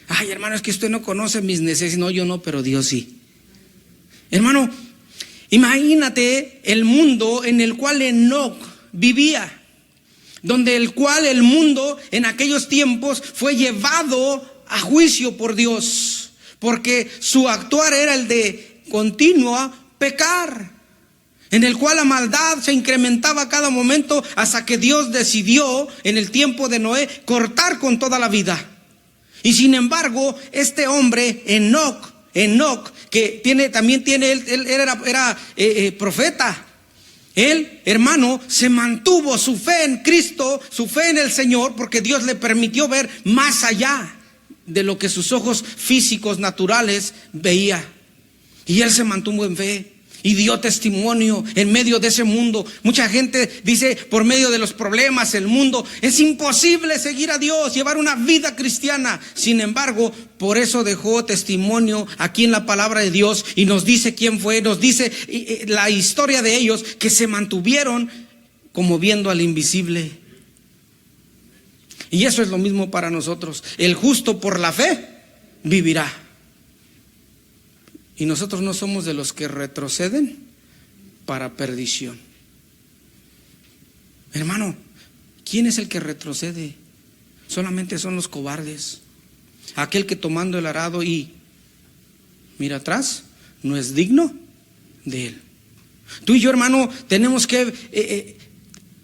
Ay, hermano, es que usted no conoce mis necesidades. No, yo no, pero Dios sí. Hermano, imagínate el mundo en el cual Enoc vivía, donde el mundo en aquellos tiempos fue llevado a juicio por Dios, porque su actuar era el de continuo pecar, en el cual la maldad se incrementaba a cada momento hasta que Dios decidió en el tiempo de Noé cortar con toda la vida. Y sin embargo, este hombre Enoc, que él era profeta, él, hermano, se mantuvo su fe en Cristo, su fe en el Señor, porque Dios le permitió ver más allá de lo que sus ojos físicos naturales veía. Y él se mantuvo en fe y dio testimonio en medio de ese mundo. Mucha gente dice, por medio de los problemas, el mundo, es imposible seguir a Dios, llevar una vida cristiana. Sin embargo, por eso dejó testimonio aquí en la palabra de Dios y nos dice quién fue, nos dice la historia de ellos, que se mantuvieron como viendo al invisible. Y eso es lo mismo para nosotros. El justo por la fe vivirá. Y nosotros no somos de los que retroceden para perdición. Hermano, ¿Quién es el que retrocede? Solamente son los cobardes. Aquel que tomando el arado y mira atrás, no es digno de él. Tú y yo, hermano, tenemos que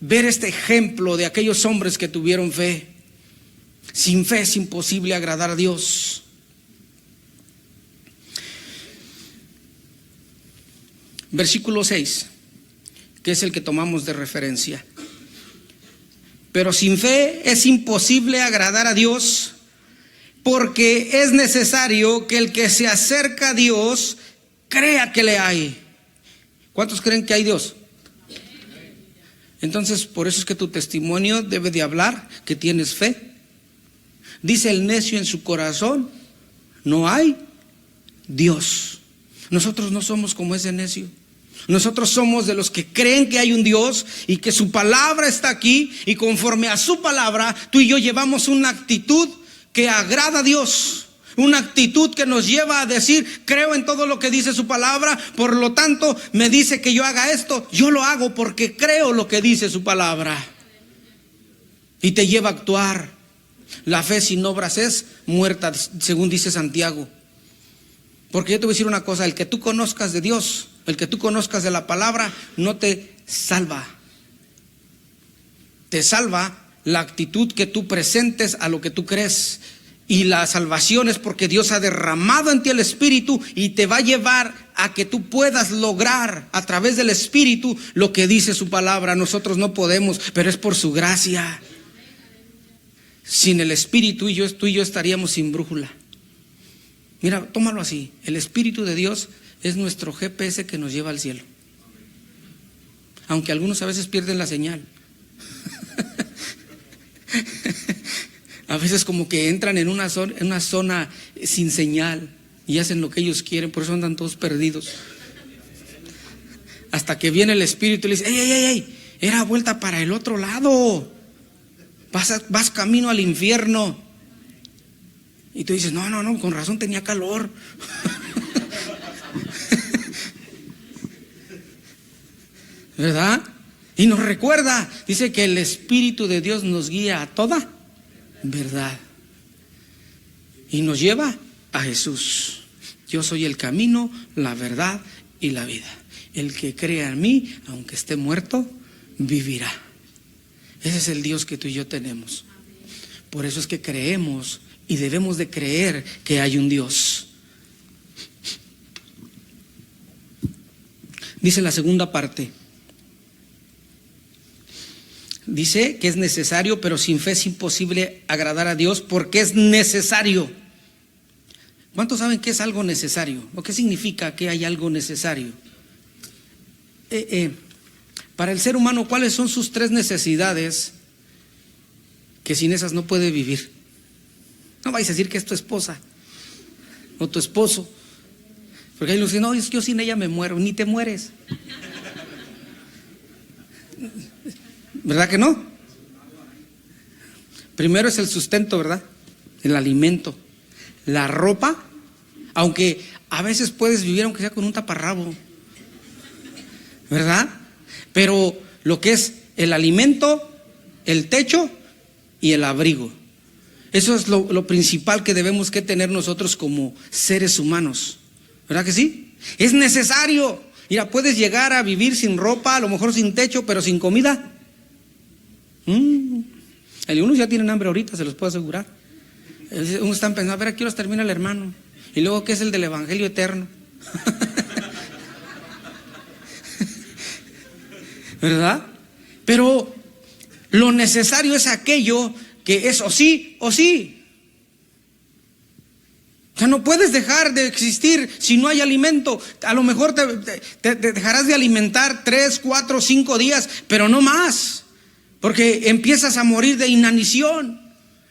ver este ejemplo de aquellos hombres que tuvieron fe. Sin fe es imposible agradar a Dios. Versículo 6, que es el que tomamos de referencia. Pero sin fe es imposible agradar a Dios, porque es necesario que el que se acerca a Dios crea que le hay. ¿Cuántos creen que hay Dios? Entonces, por eso es que tu testimonio debe de hablar que tienes fe. Dice el necio en su corazón, no hay Dios. Nosotros no somos como ese necio. Nosotros somos de los que creen que hay un Dios y que su palabra está aquí, y conforme a su palabra, tú y yo llevamos una actitud que agrada a Dios. Una actitud que nos lleva a decir, creo en todo lo que dice su palabra, por lo tanto me dice que yo haga esto, yo lo hago porque creo lo que dice su palabra. Y te lleva a actuar. La fe sin obras es muerta, según dice Santiago. Porque yo te voy a decir una cosa, el que tú conozcas de Dios, el que tú conozcas de la palabra, no te salva. Te salva la actitud que tú presentes a lo que tú crees. Y la salvación es porque Dios ha derramado en ti el Espíritu y te va a llevar a que tú puedas lograr a través del Espíritu lo que dice su palabra. Nosotros no podemos, pero es por su gracia. Sin el Espíritu tú y yo estaríamos sin brújula. Mira, tómalo así. El Espíritu de Dios es nuestro GPS que nos lleva al cielo. Aunque algunos a veces pierden la señal. A veces como que entran en una zona sin señal y hacen lo que ellos quieren, por eso andan todos perdidos. Hasta que viene el Espíritu y le dice, ¡ey! Era vuelta para el otro lado. Vas camino al infierno. Y tú dices, no, con razón tenía calor. ¿Verdad? Y nos recuerda, dice que el Espíritu de Dios nos guía a toda verdad. Y nos lleva a Jesús. Yo soy el camino, la verdad y la vida. El que crea en mí, aunque esté muerto, vivirá. Ese es el Dios que tú y yo tenemos. Por eso es que creemos y debemos de creer que hay un Dios. Dice la segunda parte. Dice que es necesario, pero sin fe es imposible agradar a Dios, porque es necesario. ¿Cuántos saben qué es algo necesario? ¿O qué significa que hay algo necesario? Para el ser humano, ¿cuáles son sus tres necesidades que sin esas no puede vivir? No vais a decir que es tu esposa o tu esposo, porque ahí nos dicen, no, yo sin ella me muero. Ni te mueres. ¿Verdad que no? Primero es el sustento, ¿verdad? El alimento. La ropa, aunque a veces puedes vivir aunque sea con un taparrabo, ¿verdad? Pero lo que es el alimento, el techo y el abrigo, eso es lo principal que debemos que tener nosotros como seres humanos. ¿Verdad que sí? Es necesario. Mira, puedes llegar a vivir sin ropa, a lo mejor sin techo, pero sin comida. Algunos ya tienen hambre ahorita, se los puedo asegurar. Unos están pensando, a ver, ¿a qué horas termina el hermano? Y luego, ¿qué es el del Evangelio eterno? ¿Verdad? Pero lo necesario es aquello que es o sí o sí. O sea, no puedes dejar de existir si no hay alimento. A lo mejor te dejarás de alimentar 3, 4, 5 días, pero no más, porque empiezas a morir de inanición.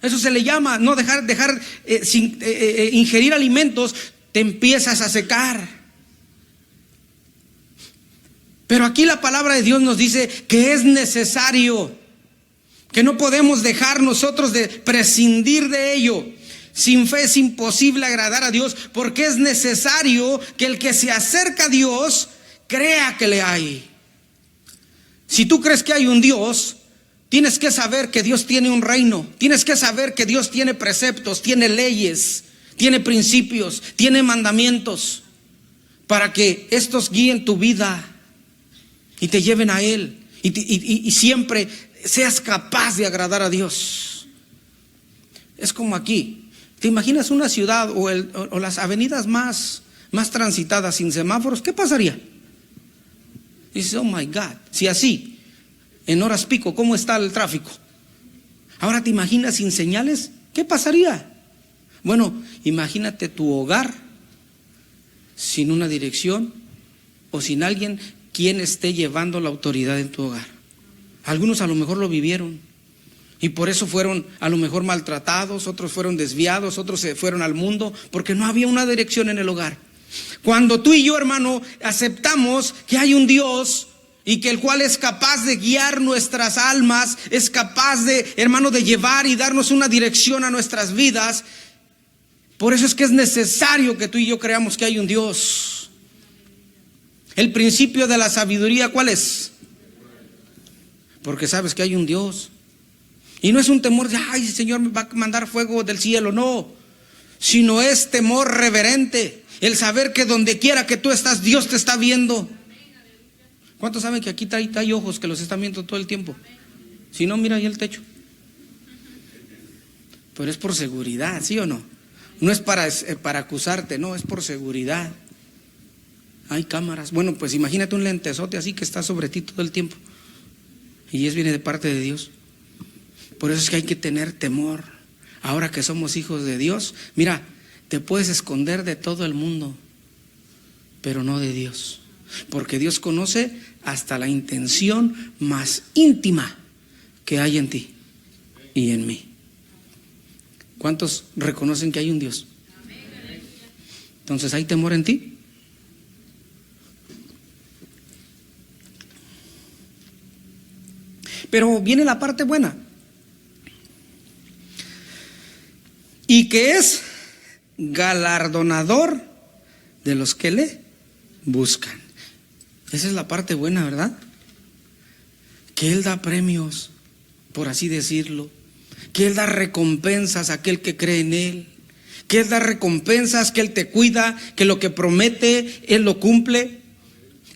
Eso se le llama no dejar sin ingerir alimentos, te empiezas a secar. Pero aquí la palabra de Dios nos dice que es necesario, que no podemos dejar nosotros de prescindir de ello. Sin fe es imposible agradar a Dios, porque es necesario que el que se acerca a Dios crea que le hay. Si tú crees que hay un Dios, Tienes que saber que Dios tiene un reino. Tienes que saber que Dios tiene preceptos, tiene leyes, tiene principios, tiene mandamientos, para que estos guíen tu vida y te lleven a Él. Y siempre seas capaz de agradar a Dios. Es como aquí. ¿Te imaginas una ciudad o las avenidas más transitadas sin semáforos? ¿Qué pasaría? Dices, oh my God. Si así, en horas pico, ¿cómo está el tráfico? Ahora te imaginas sin señales, ¿qué pasaría? Bueno, imagínate tu hogar sin una dirección o sin alguien quien esté llevando la autoridad en tu hogar. Algunos a lo mejor lo vivieron y por eso fueron a lo mejor maltratados, otros fueron desviados, otros se fueron al mundo porque no había una dirección en el hogar. Cuando tú y yo, hermano, aceptamos que hay un Dios y que el cual es capaz de guiar nuestras almas, es capaz de, hermano, de llevar y darnos una dirección a nuestras vidas. Por eso es que es necesario que tú y yo creamos que hay un Dios. El principio de la sabiduría, ¿cuál es? Porque sabes que hay un Dios. Y no es un temor de, ay, el Señor me va a mandar fuego del cielo, no. Sino es temor reverente. El saber que donde quiera que tú estás, Dios te está viendo. ¿Cuántos saben que aquí hay ojos que los están viendo todo el tiempo? Si no, mira ahí el techo. Pero es por seguridad, ¿sí o no? No es para acusarte, no, es por seguridad. Hay cámaras. Bueno, pues imagínate un lentesote así que está sobre ti todo el tiempo. Y eso viene de parte de Dios. Por eso es que hay que tener temor. Ahora que somos hijos de Dios, mira, te puedes esconder de todo el mundo, pero no de Dios. Porque Dios conoce hasta la intención más íntima que hay en ti y en mí. ¿Cuántos reconocen que hay un Dios? Entonces, ¿hay temor en ti? Pero viene la parte buena. Y que es galardonador de los que le buscan. Esa es la parte buena, ¿verdad? Que Él da premios, por así decirlo. Que Él da recompensas a aquel que cree en Él. Que Él da recompensas, que Él te cuida, que lo que promete, Él lo cumple.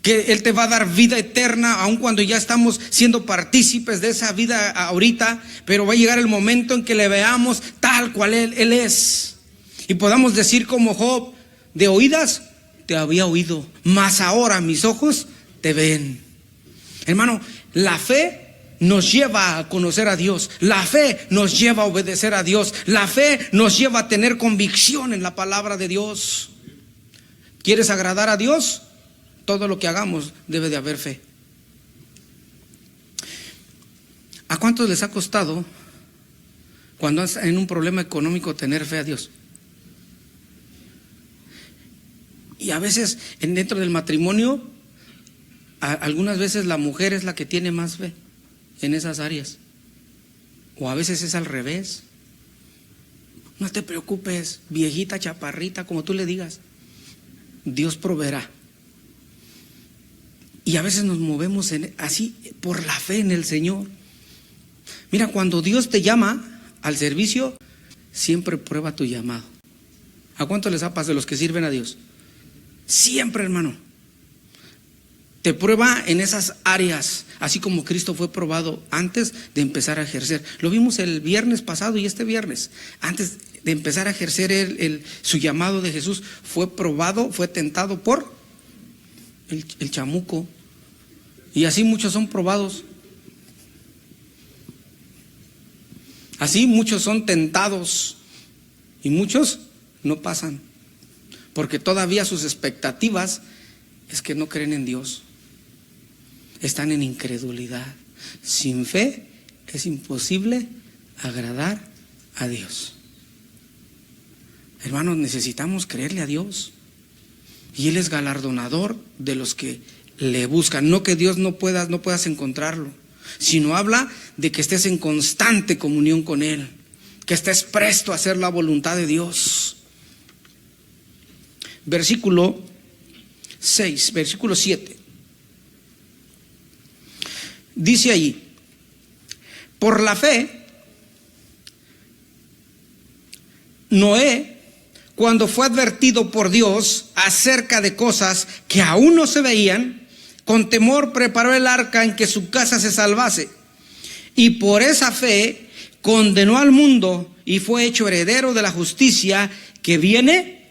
Que Él te va a dar vida eterna, aun cuando ya estamos siendo partícipes de esa vida ahorita. Pero va a llegar el momento en que le veamos tal cual Él es. Y podamos decir como Job, de oídas te había oído, mas ahora mis ojos te ven. Hermano, la fe nos lleva a conocer a Dios. La fe nos lleva a obedecer a Dios. La fe nos lleva a tener convicción en la palabra de Dios. ¿Quieres agradar a Dios? Todo lo que hagamos debe de haber fe. ¿A cuántos les ha costado cuando están en un problema económico tener fe a Dios? Y a veces dentro del matrimonio, algunas veces la mujer es la que tiene más fe en esas áreas. O a veces es al revés. No te preocupes, viejita, chaparrita, como tú le digas. Dios proveerá. Y a veces nos movemos así por la fe en el Señor. Mira, cuando Dios te llama al servicio, siempre prueba tu llamado. ¿A cuánto les ha pasado de los que sirven a Dios? Siempre, hermano. Te prueba en esas áreas, así como Cristo fue probado antes de empezar a ejercer. Lo vimos el viernes pasado y este viernes. Antes de empezar a ejercer su llamado de Jesús, fue probado, fue tentado por el chamuco. Y así muchos son probados. Así muchos son tentados y muchos no pasan. Porque todavía sus expectativas es que no creen en Dios. Están en incredulidad. Sin fe es imposible agradar a Dios. Hermanos, necesitamos creerle a Dios. Y Él es galardonador de los que le buscan. No que Dios no puedas encontrarlo, sino habla de que estés en constante comunión con Él, que estés presto a hacer la voluntad de Dios. Versículo 6, versículo 7. Dice allí: Por la fe, Noé, cuando fue advertido por Dios acerca de cosas que aún no se veían, con temor preparó el arca en que su casa se salvase. Y por esa fe condenó al mundo y fue hecho heredero de la justicia que viene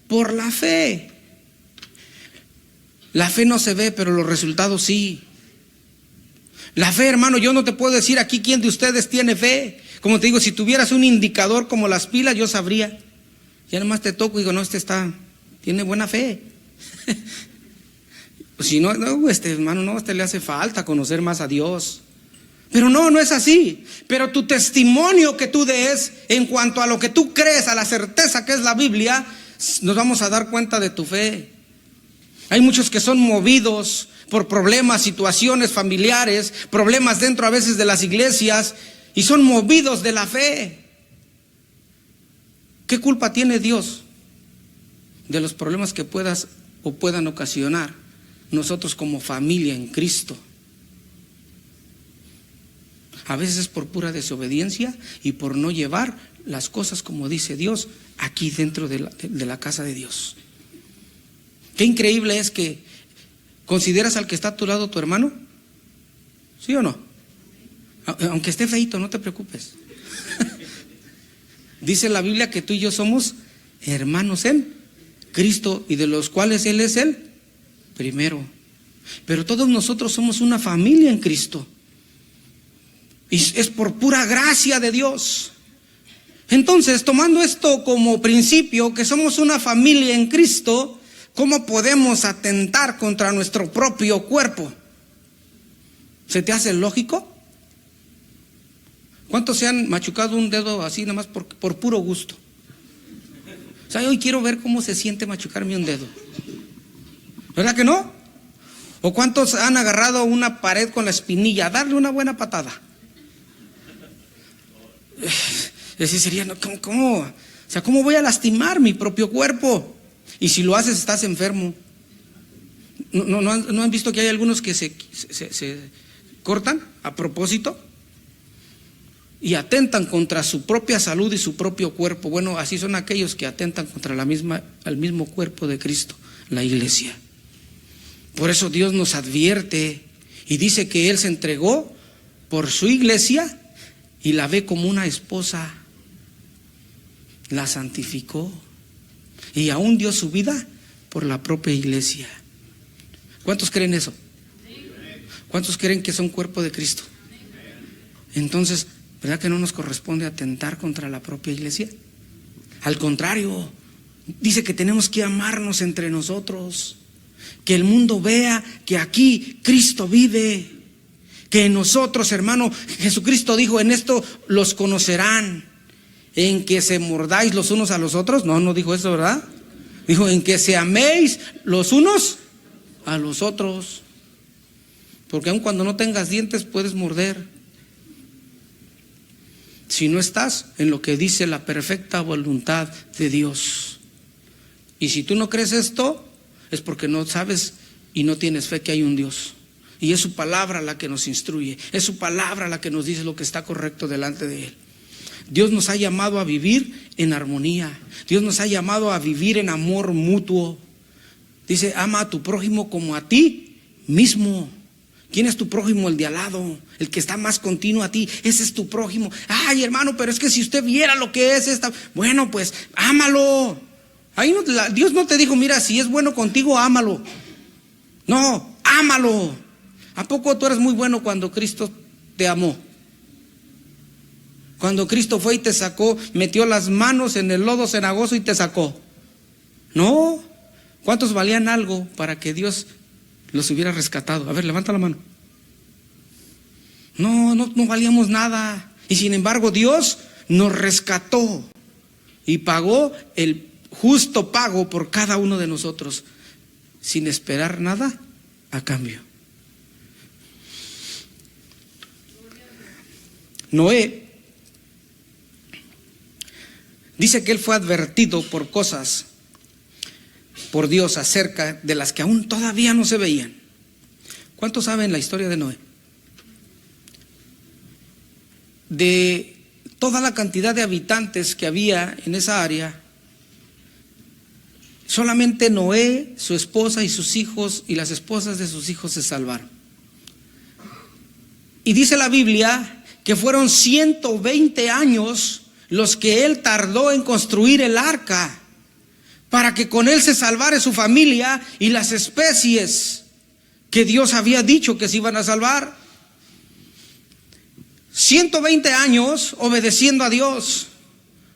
por la fe. La fe no se ve, pero los resultados sí. La fe, hermano, yo no te puedo decir aquí quién de ustedes tiene fe. Como te digo, si tuvieras un indicador como las pilas, yo sabría. Ya nomás te toco y digo, no, tiene buena fe. Si no, hermano, no, le hace falta conocer más a Dios. Pero no es así. Pero tu testimonio que tú des en cuanto a lo que tú crees, a la certeza que es la Biblia, nos vamos a dar cuenta de tu fe. Hay muchos que son movidos por problemas, situaciones familiares, problemas dentro a veces de las iglesias, y son movidos de la fe. ¿Qué culpa tiene Dios de los problemas que puedan ocasionar nosotros como familia en Cristo? A veces es por pura desobediencia y por no llevar las cosas como dice Dios aquí dentro de la casa de Dios. Qué increíble es que ¿consideras al que está a tu lado tu hermano? ¿Sí o no? Aunque esté feito, no te preocupes. Dice la Biblia que tú y yo somos hermanos en Cristo y de los cuales Él es el primero. Pero todos nosotros somos una familia en Cristo. Y es por pura gracia de Dios. Entonces, tomando esto como principio, que somos una familia en Cristo, ¿cómo podemos atentar contra nuestro propio cuerpo? ¿Se te hace lógico? ¿Cuántos se han machucado un dedo así nada más por puro gusto? O sea, hoy quiero ver cómo se siente machucarme un dedo. ¿Verdad que no? ¿O cuántos han agarrado una pared con la espinilla, darle una buena patada? Ese sería, ¿cómo? O sea, ¿cómo voy a lastimar mi propio cuerpo? Y si lo haces, estás enfermo. ¿No han visto que hay algunos que se cortan a propósito? Y atentan contra su propia salud y su propio cuerpo. Bueno, así son aquellos que atentan contra al mismo cuerpo de Cristo, la iglesia. Por eso Dios nos advierte y dice que Él se entregó por su iglesia y la ve como una esposa. La santificó y aún dio su vida por la propia iglesia. ¿Cuántos creen eso? ¿Cuántos creen que son cuerpo de Cristo? Entonces, ¿verdad que no nos corresponde atentar contra la propia iglesia? Al contrario, dice que tenemos que amarnos entre nosotros, que el mundo vea que aquí Cristo vive, que en nosotros, hermano, Jesucristo dijo, en esto los conocerán, en que se mordáis los unos a los otros. No dijo eso, ¿verdad? Dijo, en que se améis los unos a los otros, porque aun cuando no tengas dientes puedes morder. Si no estás en lo que dice la perfecta voluntad de Dios. Y si tú no crees esto, es porque no sabes y no tienes fe que hay un Dios. Y es su palabra la que nos instruye, es su palabra la que nos dice lo que está correcto delante de Él. Dios nos ha llamado a vivir en armonía. Dios nos ha llamado a vivir en amor mutuo. Dice, ama a tu prójimo como a ti mismo. ¿Quién es tu prójimo? El de al lado, el que está más continuo a ti. Ese es tu prójimo. Ay, hermano, pero es que si usted viera lo que es esta. Bueno, pues ámalo. Ahí Dios no te dijo, mira, si es bueno contigo, ámalo. No, ámalo. ¿A poco tú eres muy bueno cuando Cristo te amó? Cuando Cristo fue y te sacó, metió las manos en el lodo cenagoso y te sacó. No. ¿Cuántos valían algo para que Dios los hubiera rescatado? A ver, levanta la mano. No valíamos nada. Y sin embargo Dios nos rescató y pagó el justo pago por cada uno de nosotros, sin esperar nada a cambio. Noé dice que él fue advertido por cosas por Dios acerca de las que aún todavía no se veían. ¿Cuántos saben la historia de Noé? de toda la cantidad de habitantes que había en esa área, solamente Noé, su esposa y sus hijos y las esposas de sus hijos se salvaron. Y dice la Biblia que fueron 120 años los que él tardó en construir el arca, para que con él se salvara su familia y las especies que Dios había dicho que se iban a salvar. 120 años obedeciendo a Dios.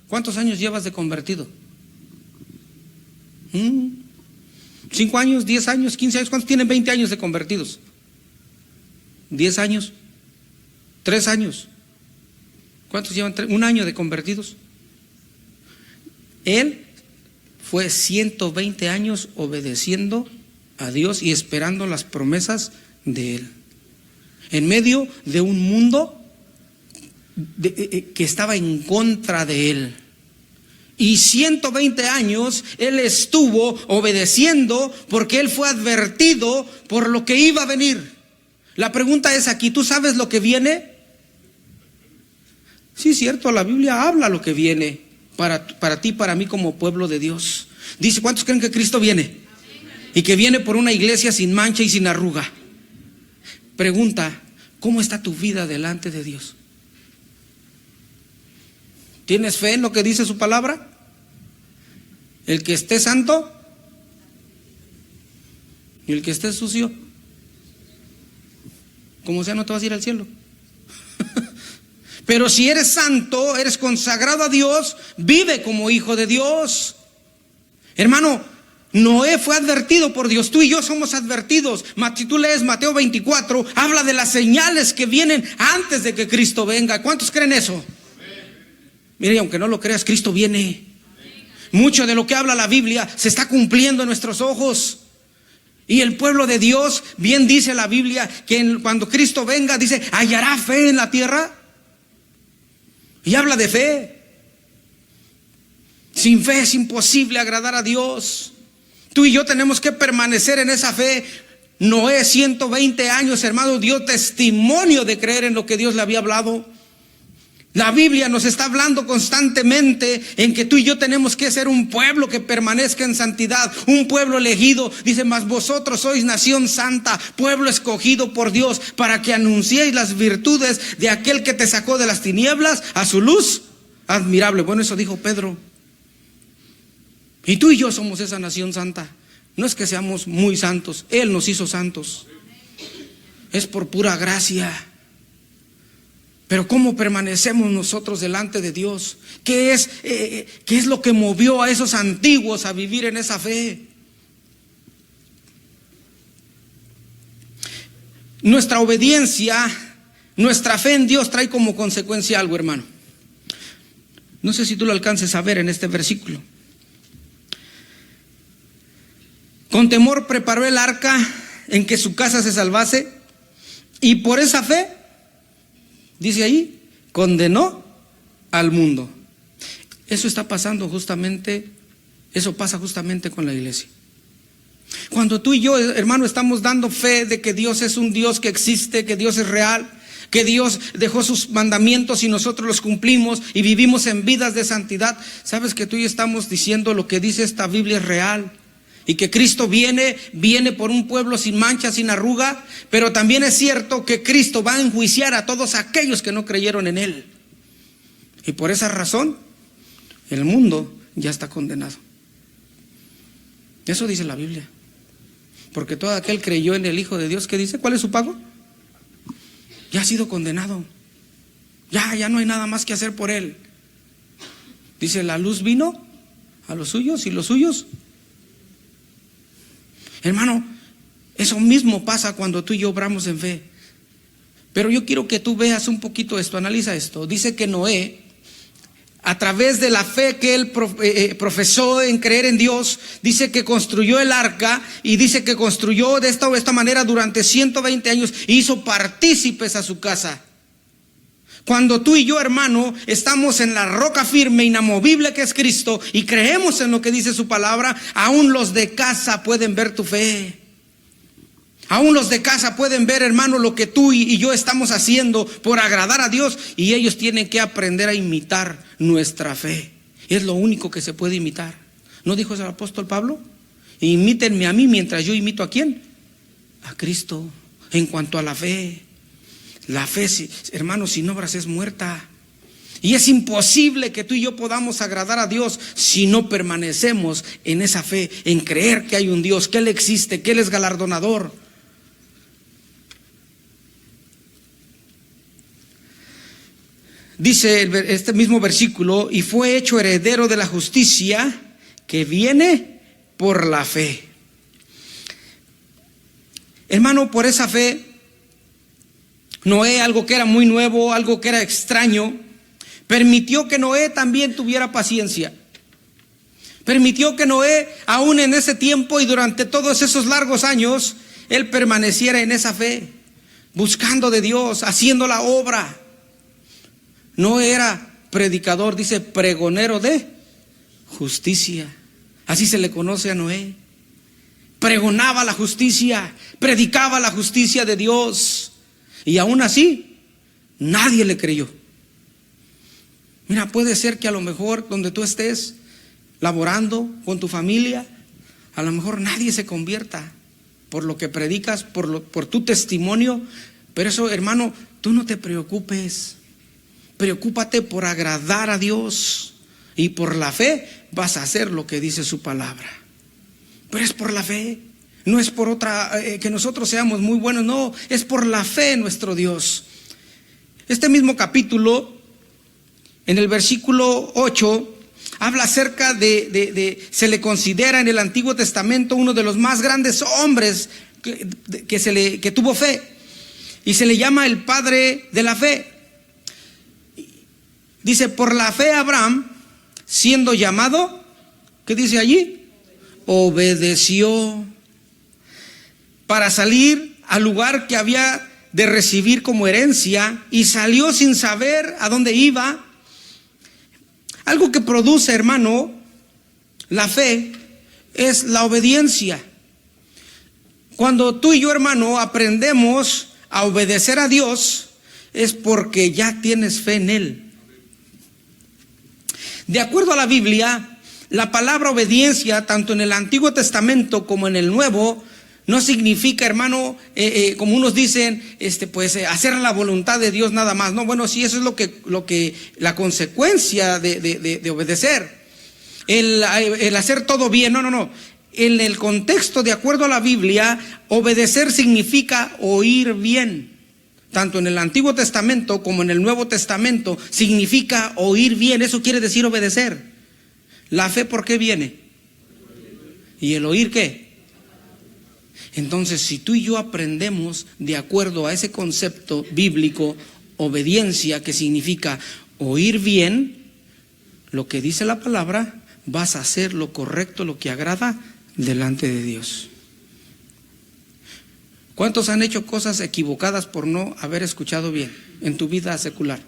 ¿Cuántos años llevas de convertido? 5 años, 10 años, 15 años. ¿Cuántos tienen 20 años de convertidos? 10 años, 3 años. ¿Cuántos llevan 1 año de convertidos? Él fue 120 años obedeciendo a Dios y esperando las promesas de Él, en medio de un mundo que estaba en contra de Él. Y 120 años Él estuvo obedeciendo, porque Él fue advertido por lo que iba a venir. La pregunta es aquí: ¿tú sabes lo que viene? Sí, cierto, la Biblia habla lo que viene para ti, para mí como pueblo de Dios. Dice, ¿cuántos creen que Cristo viene? Y que viene por una iglesia sin mancha y sin arruga. Pregunta: ¿cómo está tu vida delante de Dios? ¿Tienes fe en lo que dice su palabra? El que esté santo y el que esté sucio, como sea, no te vas a ir al cielo. Pero si eres santo, eres consagrado a Dios, vive como hijo de Dios. Hermano, Noé fue advertido por Dios. Tú y yo somos advertidos. Si tú lees Mateo 24, habla de las señales que vienen antes de que Cristo venga. ¿Cuántos creen eso? Mire, aunque no lo creas, Cristo viene. Mucho de lo que habla la Biblia se está cumpliendo en nuestros ojos. Y el pueblo de Dios, bien dice la Biblia, que cuando Cristo venga, dice, ¿hallará fe en la tierra? Y habla de fe. Sin fe es imposible agradar a Dios. Tú y yo tenemos que permanecer en esa fe. Noé, 120 años, hermano, dio testimonio de creer en lo que Dios le había hablado. La Biblia nos está hablando constantemente en que tú y yo tenemos que ser un pueblo que permanezca en santidad, un pueblo elegido. Dice, mas vosotros sois nación santa, pueblo escogido por Dios, para que anunciéis las virtudes de aquel que te sacó de las tinieblas a su luz admirable. Bueno, eso dijo Pedro. Y tú y yo somos esa nación santa. No es que seamos muy santos, Él nos hizo santos. Es por pura gracia. Pero ¿cómo permanecemos nosotros delante de Dios? ¿Qué es lo que movió a esos antiguos a vivir en esa fe? Nuestra obediencia, nuestra fe en Dios trae como consecuencia algo, hermano. No sé si tú lo alcances a ver en este versículo. Con temor preparó el arca en que su casa se salvase, y por esa fe, dice ahí, condenó al mundo. Eso está pasando justamente, eso pasa justamente con la iglesia. Cuando tú y yo, hermano, estamos dando fe de que Dios es un Dios que existe, que Dios es real, que Dios dejó sus mandamientos y nosotros los cumplimos y vivimos en vidas de santidad, sabes que tú y yo estamos diciendo lo que dice esta Biblia es real. Y que Cristo viene por un pueblo sin mancha, sin arruga. Pero también es cierto que Cristo va a enjuiciar a todos aquellos que no creyeron en Él. Y por esa razón, el mundo ya está condenado. Eso dice la Biblia. Porque todo aquel creyó en el Hijo de Dios, ¿qué dice? ¿Cuál es su pago? Ya ha sido condenado. Ya no hay nada más que hacer por Él. Dice, la luz vino a los suyos y los suyos. Hermano, eso mismo pasa cuando tú y yo obramos en fe. Pero yo quiero que tú veas un poquito esto, analiza esto. Dice que Noé, a través de la fe que él profesó en creer en Dios, dice que construyó el arca, y dice que construyó de esta manera durante 120 años e hizo partícipes a su casa. Cuando tú y yo, hermano, estamos en la roca firme, inamovible que es Cristo, y creemos en lo que dice su palabra, aún los de casa pueden ver tu fe. Aún los de casa pueden ver, hermano, lo que tú y yo estamos haciendo por agradar a Dios, y ellos tienen que aprender a imitar nuestra fe. Es lo único que se puede imitar. ¿No dijo el apóstol Pablo? Imítenme a mí mientras yo imito ¿a quién? A Cristo. En cuanto a la fe, hermano, sin obras es muerta. Y es imposible que tú y yo podamos agradar a Dios si no permanecemos en esa fe, en creer que hay un Dios, que Él existe, que Él es galardonador. Dice este mismo versículo: y fue hecho heredero de la justicia que viene por la fe. Hermano, por esa fe, Noé, algo que era muy nuevo, algo que era extraño, permitió que Noé también tuviera paciencia. Permitió que Noé, aún en ese tiempo y durante todos esos largos años, él permaneciera en esa fe, buscando de Dios, haciendo la obra. No era predicador, dice pregonero de justicia. Así se le conoce a Noé. Pregonaba la justicia, predicaba la justicia de Dios. Y aún así, nadie le creyó. Mira, puede ser que a lo mejor donde tú estés laborando con tu familia, a lo mejor nadie se convierta por lo que predicas, por tu testimonio. Pero eso, hermano, tú no te preocupes. Preocúpate por agradar a Dios, y por la fe vas a hacer lo que dice su palabra. Pero es por la fe, no es por otra, que nosotros seamos muy buenos, no, es por la fe en nuestro Dios. Este mismo capítulo, en el versículo 8, habla acerca se le considera en el Antiguo Testamento uno de los más grandes hombres que tuvo fe, y se le llama el padre de la fe. Dice: por la fe Abraham, siendo llamado, ¿qué dice allí? Obedeció para salir al lugar que había de recibir como herencia, y salió sin saber a dónde iba. Algo que produce, hermano, la fe es la obediencia. Cuando tú y yo, hermano, aprendemos a obedecer a Dios, es porque ya tienes fe en Él. De acuerdo a la Biblia, la palabra obediencia, tanto en el Antiguo Testamento como en el Nuevo, no significa, hermano, como unos dicen, hacer la voluntad de Dios nada más. No, bueno, sí, eso es la consecuencia de obedecer. El hacer todo bien, no. En el contexto, de acuerdo a la Biblia, obedecer significa oír bien. Tanto en el Antiguo Testamento como en el Nuevo Testamento significa oír bien. Eso quiere decir obedecer. La fe, ¿por qué viene? ¿Y el oír qué? Entonces, si tú y yo aprendemos de acuerdo a ese concepto bíblico, obediencia, que significa oír bien lo que dice la palabra, vas a hacer lo correcto, lo que agrada delante de Dios. ¿Cuántos han hecho cosas equivocadas por no haber escuchado bien en tu vida secular?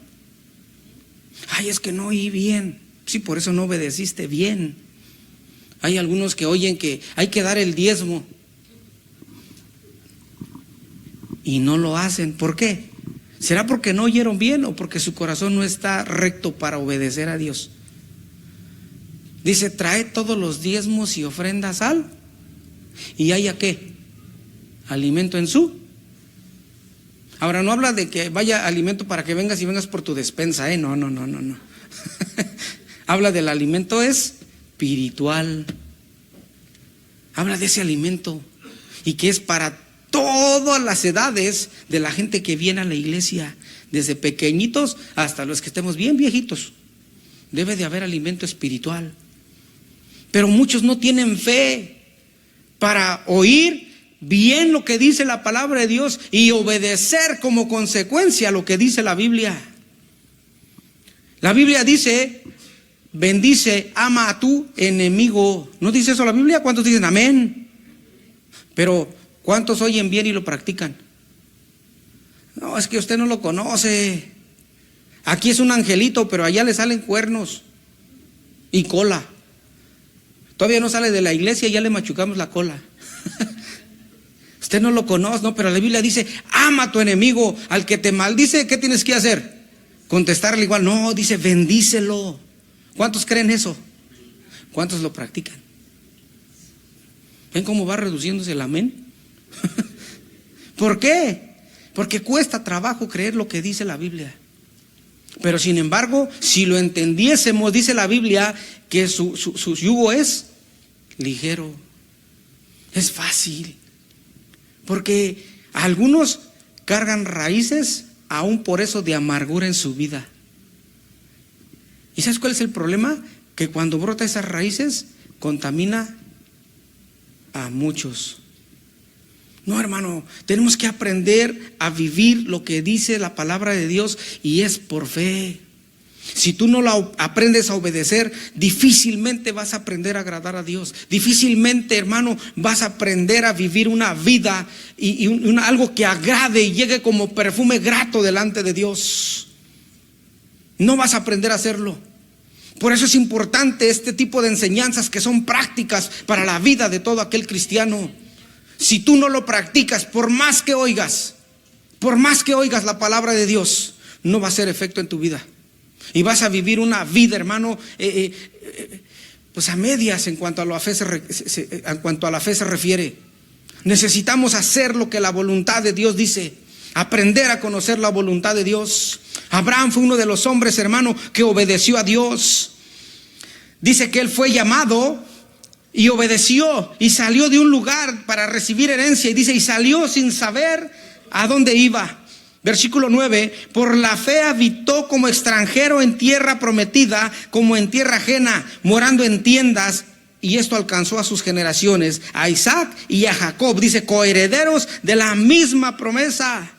Ay, es que no oí bien. Sí, por eso no obedeciste bien. Hay algunos que oyen que hay que dar el diezmo y no lo hacen. ¿Por qué? ¿Será porque no oyeron bien o porque su corazón no está recto para obedecer a Dios? Dice: trae todos los diezmos y ofrendas ¿y haya qué? Alimento en su. Ahora, no habla de que vaya alimento para que vengas y vengas por tu despensa, no. Habla del alimento espiritual. Habla de ese alimento, y que es para todas las edades de la gente que viene a la iglesia, desde pequeñitos hasta los que estemos bien viejitos. Debe de haber alimento espiritual. Pero muchos no tienen fe para oír bien lo que dice la palabra de Dios y obedecer como consecuencia lo que dice la Biblia. La Biblia dice: bendice, ama a tu enemigo. ¿No dice eso la Biblia? ¿Cuántos dicen amén? Pero ¿cuántos oyen bien y lo practican? No, es que usted no lo conoce. Aquí es un angelito, pero allá le salen cuernos y cola. Todavía no sale de la iglesia y ya le machucamos la cola. Usted no lo conoce, no, pero la Biblia dice, ama a tu enemigo, al que te maldice, ¿qué tienes que hacer? Contestarle igual. No, dice, bendícelo. ¿Cuántos creen eso? ¿Cuántos lo practican? ¿Ven cómo va reduciéndose el amén? ¿Por qué? Porque cuesta trabajo creer lo que dice la Biblia. Pero sin embargo, si lo entendiésemos, dice la Biblia que su yugo es ligero, es fácil. Porque algunos cargan raíces aún por eso de amargura en su vida. ¿Y sabes cuál es el problema? Que cuando brota esas raíces, contamina a muchos. No, hermano, tenemos que aprender a vivir lo que dice la palabra de Dios, y es por fe. Si tú no la aprendes a obedecer, difícilmente vas a aprender a agradar a Dios. Difícilmente, hermano, vas a aprender a vivir una vida y algo que agrade y llegue como perfume grato delante de Dios. No vas a aprender a hacerlo. Por eso es importante este tipo de enseñanzas que son prácticas para la vida de todo aquel cristiano. Si tú no lo practicas, por más que oigas la palabra de Dios, no va a hacer efecto en tu vida. Y vas a vivir una vida, hermano, pues a medias en cuanto a la fe se refiere. Necesitamos hacer lo que la voluntad de Dios dice, aprender a conocer la voluntad de Dios. Abraham fue uno de los hombres, hermano, que obedeció a Dios. Dice que él fue llamado y obedeció y salió de un lugar para recibir herencia, y dice, y salió sin saber a dónde iba. Versículo 9, por la fe habitó como extranjero en tierra prometida, como en tierra ajena, morando en tiendas, y esto alcanzó a sus generaciones, a Isaac y a Jacob, dice, coherederos de la misma promesa.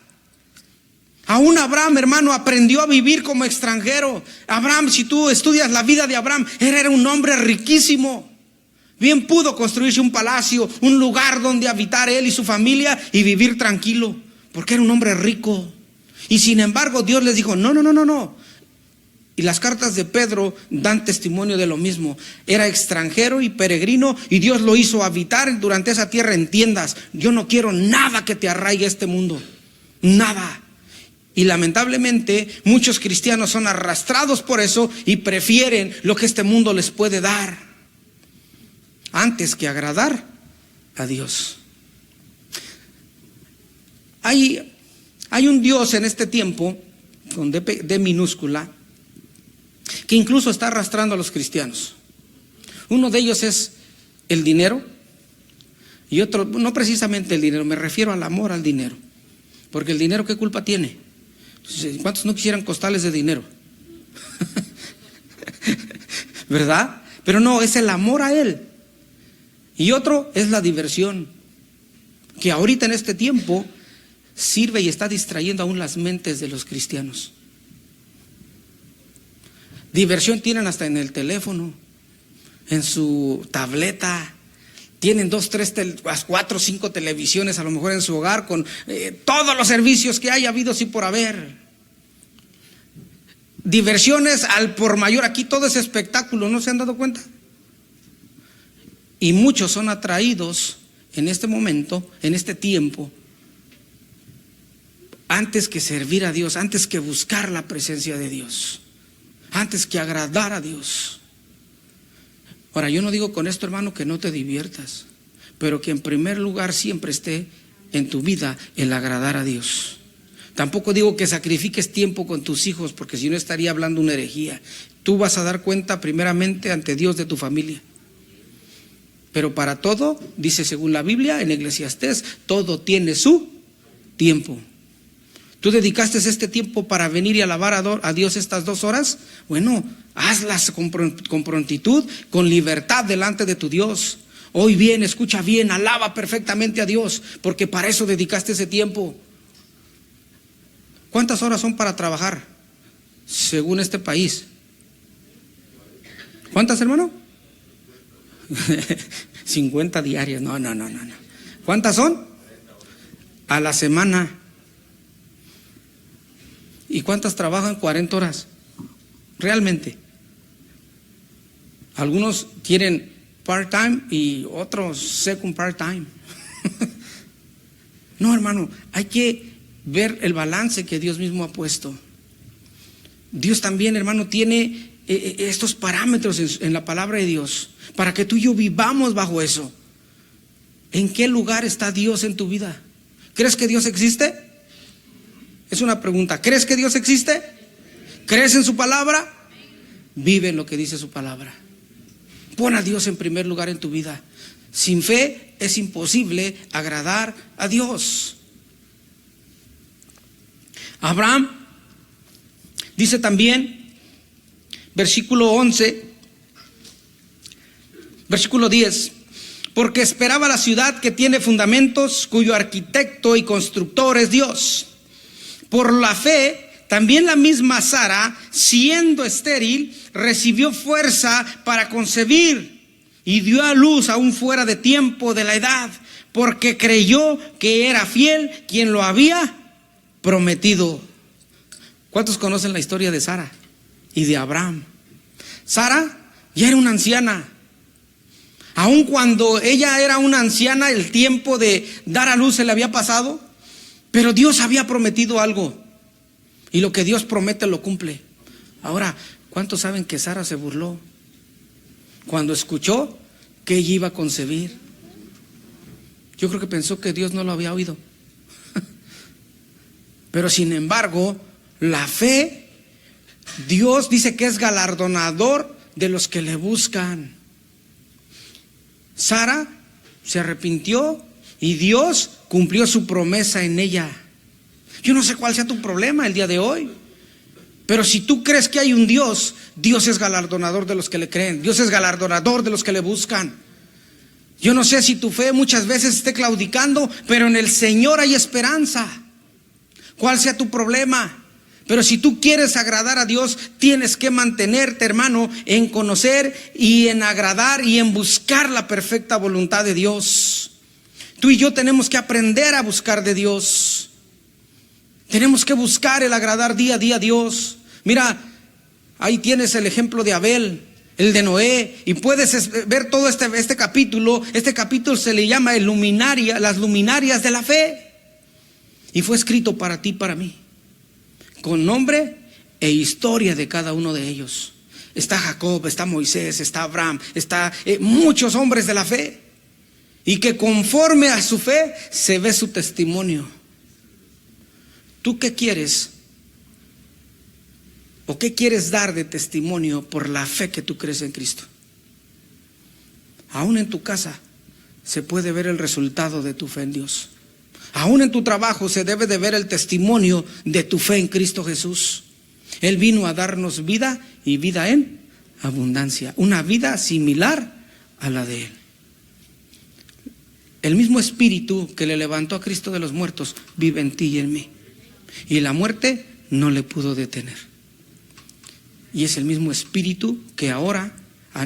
Aún Abraham, hermano, aprendió a vivir como extranjero. Abraham, si tú estudias la vida de Abraham, era un hombre riquísimo. Bien pudo construirse un palacio, un lugar donde habitar él y su familia y vivir tranquilo, porque era un hombre rico. Y sin embargo Dios les dijo, no. Y las cartas de Pedro dan testimonio de lo mismo. Era extranjero y peregrino, y Dios lo hizo habitar durante esa tierra en tiendas. Yo no quiero nada que te arraigue a este mundo, nada. Y lamentablemente muchos cristianos son arrastrados por eso y prefieren lo que este mundo les puede dar antes que agradar a Dios. Hay un Dios en este tiempo, con D minúscula, que incluso está arrastrando a los cristianos. Uno de ellos es el dinero, y otro, no precisamente el dinero, me refiero al amor al dinero. Porque el dinero, ¿qué culpa tiene? ¿Cuántos no quisieran costales de dinero? ¿Verdad? Pero no, es el amor a él. Y otro es la diversión, que ahorita en este tiempo sirve y está distrayendo aún las mentes de los cristianos. Diversión tienen hasta en el teléfono, en su tableta. Tienen 2, 3, 4, 5 televisiones a lo mejor en su hogar, con todos los servicios que haya habido sí por haber. Diversiones al por mayor. Aquí todo es espectáculo, ¿no se han dado cuenta? Y muchos son atraídos en este momento, en este tiempo, antes que servir a Dios, antes que buscar la presencia de Dios, antes que agradar a Dios. Ahora, yo no digo con esto, hermano, que no te diviertas, pero que en primer lugar siempre esté en tu vida el agradar a Dios. Tampoco digo que sacrifiques tiempo con tus hijos, porque si no estaría hablando una herejía. Tú vas a dar cuenta primeramente ante Dios de tu familia. Pero para todo, dice según la Biblia en Eclesiastés, todo tiene su tiempo. ¿Tú dedicaste este tiempo para venir y alabar a Dios estas 2 horas? Bueno, hazlas con prontitud, con libertad delante de tu Dios. Hoy bien, escucha bien, alaba perfectamente a Dios, porque para eso dedicaste ese tiempo. ¿Cuántas horas son para trabajar según este país? ¿Cuántas, hermano? 50 diarias, no. ¿Cuántas son? A la semana. ¿Y cuántas trabajan? 40 horas. Realmente. Algunos quieren part-time y otros second part-time. No, hermano, hay que ver el balance que Dios mismo ha puesto. Dios también, hermano, tiene estos parámetros en la palabra de Dios para que tú y yo vivamos bajo eso. ¿En qué lugar está Dios en tu vida? ¿Crees que Dios existe? Es una pregunta. ¿Crees que Dios existe? ¿Crees en su palabra? Vive en lo que dice su palabra. Pon a Dios en primer lugar en tu vida. Sin fe es imposible agradar a Dios. Abraham dice también, versículo 11, versículo 10: porque esperaba la ciudad que tiene fundamentos, cuyo arquitecto y constructor es Dios. Por la fe, también la misma Sara, siendo estéril, recibió fuerza para concebir y dio a luz aún fuera de tiempo de la edad, porque creyó que era fiel quien lo había prometido. ¿Cuántos conocen la historia de Sara y de Abraham? Sara ya era una anciana. Aun cuando ella era una anciana, el tiempo de dar a luz se le había pasado, pero Dios había prometido algo. Y lo que Dios promete lo cumple. Ahora, ¿cuántos saben que Sara se burló cuando escuchó que ella iba a concebir? Yo creo que pensó que Dios no lo había oído. Pero sin embargo, la fe, Dios dice que es galardonador de los que le buscan. Sara se arrepintió y Dios cumplió su promesa en ella. Yo no sé cuál sea tu problema el día de hoy, pero si tú crees que hay un Dios, Dios es galardonador de los que le creen. Dios es galardonador de los que le buscan. Yo no sé si tu fe muchas veces esté claudicando, pero en el Señor hay esperanza. Cuál sea tu problema, pero si tú quieres agradar a Dios, tienes que mantenerte, hermano, en conocer y en agradar y en buscar la perfecta voluntad de Dios. Tú y yo tenemos que aprender a buscar de Dios. Tenemos que buscar el agradar día a día a Dios. Mira, ahí tienes el ejemplo de Abel, el de Noé, y puedes ver todo este capítulo. Este capítulo se le llama las luminarias de la fe, y fue escrito para ti y para mí, con nombre e historia de cada uno de ellos. Está Jacob, está Moisés, está Abraham, está muchos hombres de la fe, y que conforme a su fe se ve su testimonio. ¿Tú qué quieres? ¿O qué quieres dar de testimonio por la fe que tú crees en Cristo? Aún en tu casa se puede ver el resultado de tu fe en Dios. Aún en tu trabajo se debe de ver el testimonio de tu fe en Cristo Jesús. Él vino a darnos vida y vida en abundancia. Una vida similar a la de Él. El mismo Espíritu que le levantó a Cristo de los muertos vive en ti y en mí. Y la muerte no le pudo detener. Y es el mismo Espíritu que ahora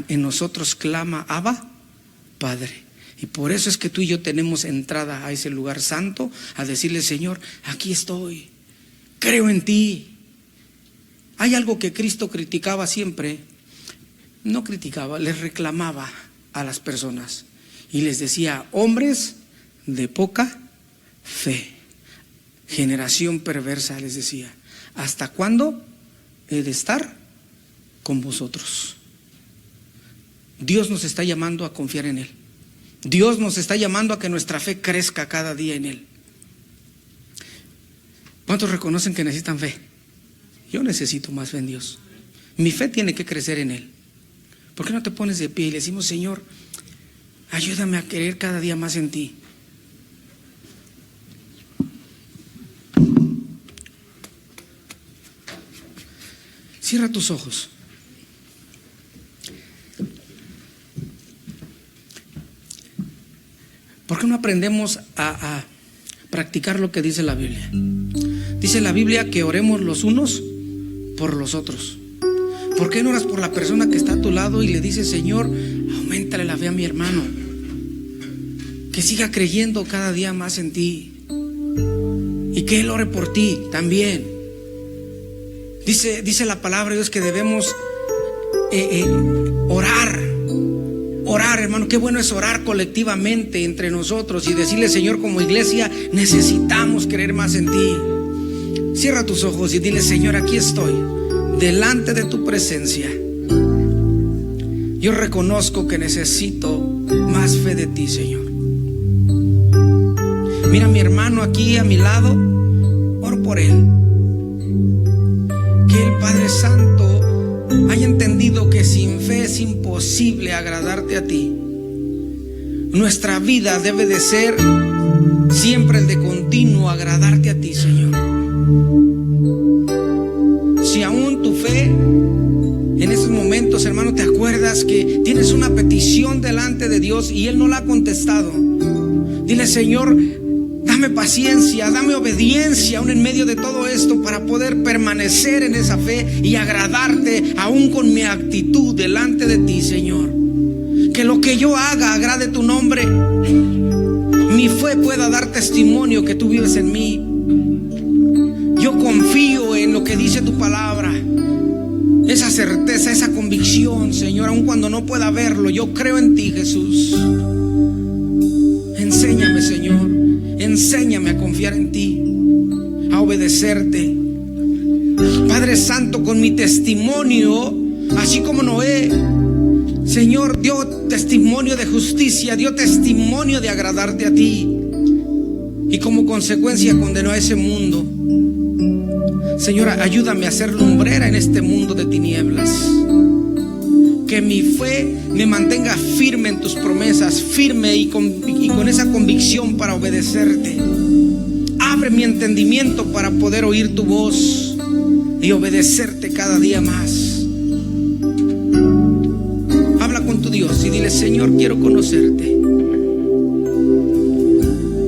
en nosotros clama: Abba, Padre. Y por eso es que tú y yo tenemos entrada a ese lugar santo, a decirle: Señor, aquí estoy, creo en ti. Hay algo que Cristo criticaba siempre. No criticaba, les reclamaba a las personas y les decía: hombres de poca fe, generación perversa, les decía, ¿hasta cuándo he de estar con vosotros? Dios nos está llamando a confiar en Él. Dios nos está llamando a que nuestra fe crezca cada día en Él. ¿Cuántos reconocen que necesitan fe? Yo necesito más fe en Dios. Mi fe tiene que crecer en Él. ¿Por qué no te pones de pie y le decimos: Señor, ayúdame a querer cada día más en ti? Cierra tus ojos. ¿Por qué no aprendemos a practicar lo que dice la Biblia? Dice la Biblia que oremos los unos por los otros. ¿Por qué no oras por la persona que está a tu lado y le dices: Señor, auméntale la fe a mi hermano, que siga creyendo cada día más en ti, y que él ore por ti también? Dice la palabra de Dios que debemos orar orar, hermano, qué bueno es orar colectivamente entre nosotros y decirle: Señor, como iglesia necesitamos creer más en ti. Cierra tus ojos y dile: Señor, aquí estoy, delante de tu presencia. Yo reconozco que necesito más fe de ti, Señor. Mira a mi hermano aquí a mi lado, oro por él. Que el Padre Santo haya entendido que sin fe es imposible agradarte a ti. Nuestra vida debe de ser siempre el de continuo agradarte a ti, Señor. Si aún tu fe en estos momentos, hermano, te acuerdas que tienes una petición delante de Dios y Él no la ha contestado, dile: Señor, dame paciencia, dame obediencia aún en medio de todo esto, para poder permanecer en esa fe y agradarte aún con mi actitud delante de ti, Señor. Que lo que yo haga agrade tu nombre. Mi fe pueda dar testimonio que tú vives en mí. Yo confío en lo que dice tu palabra. Esa certeza, esa convicción, Señor, aun cuando no pueda verlo, yo creo en ti, Jesús. Enséñame, Señor, enséñame a confiar en ti, a obedecerte. Padre Santo, con mi testimonio, así como Noé, Señor, dio testimonio de justicia, dio testimonio de agradarte a ti, y como consecuencia condenó a ese mundo. Señora, ayúdame a ser lumbrera en este mundo de tinieblas. Que mi fe me mantenga firme en tus promesas, firme y con esa convicción para obedecerte. Abre mi entendimiento para poder oír tu voz y obedecerte cada día más. Habla con tu Dios y dile: Señor, quiero conocerte.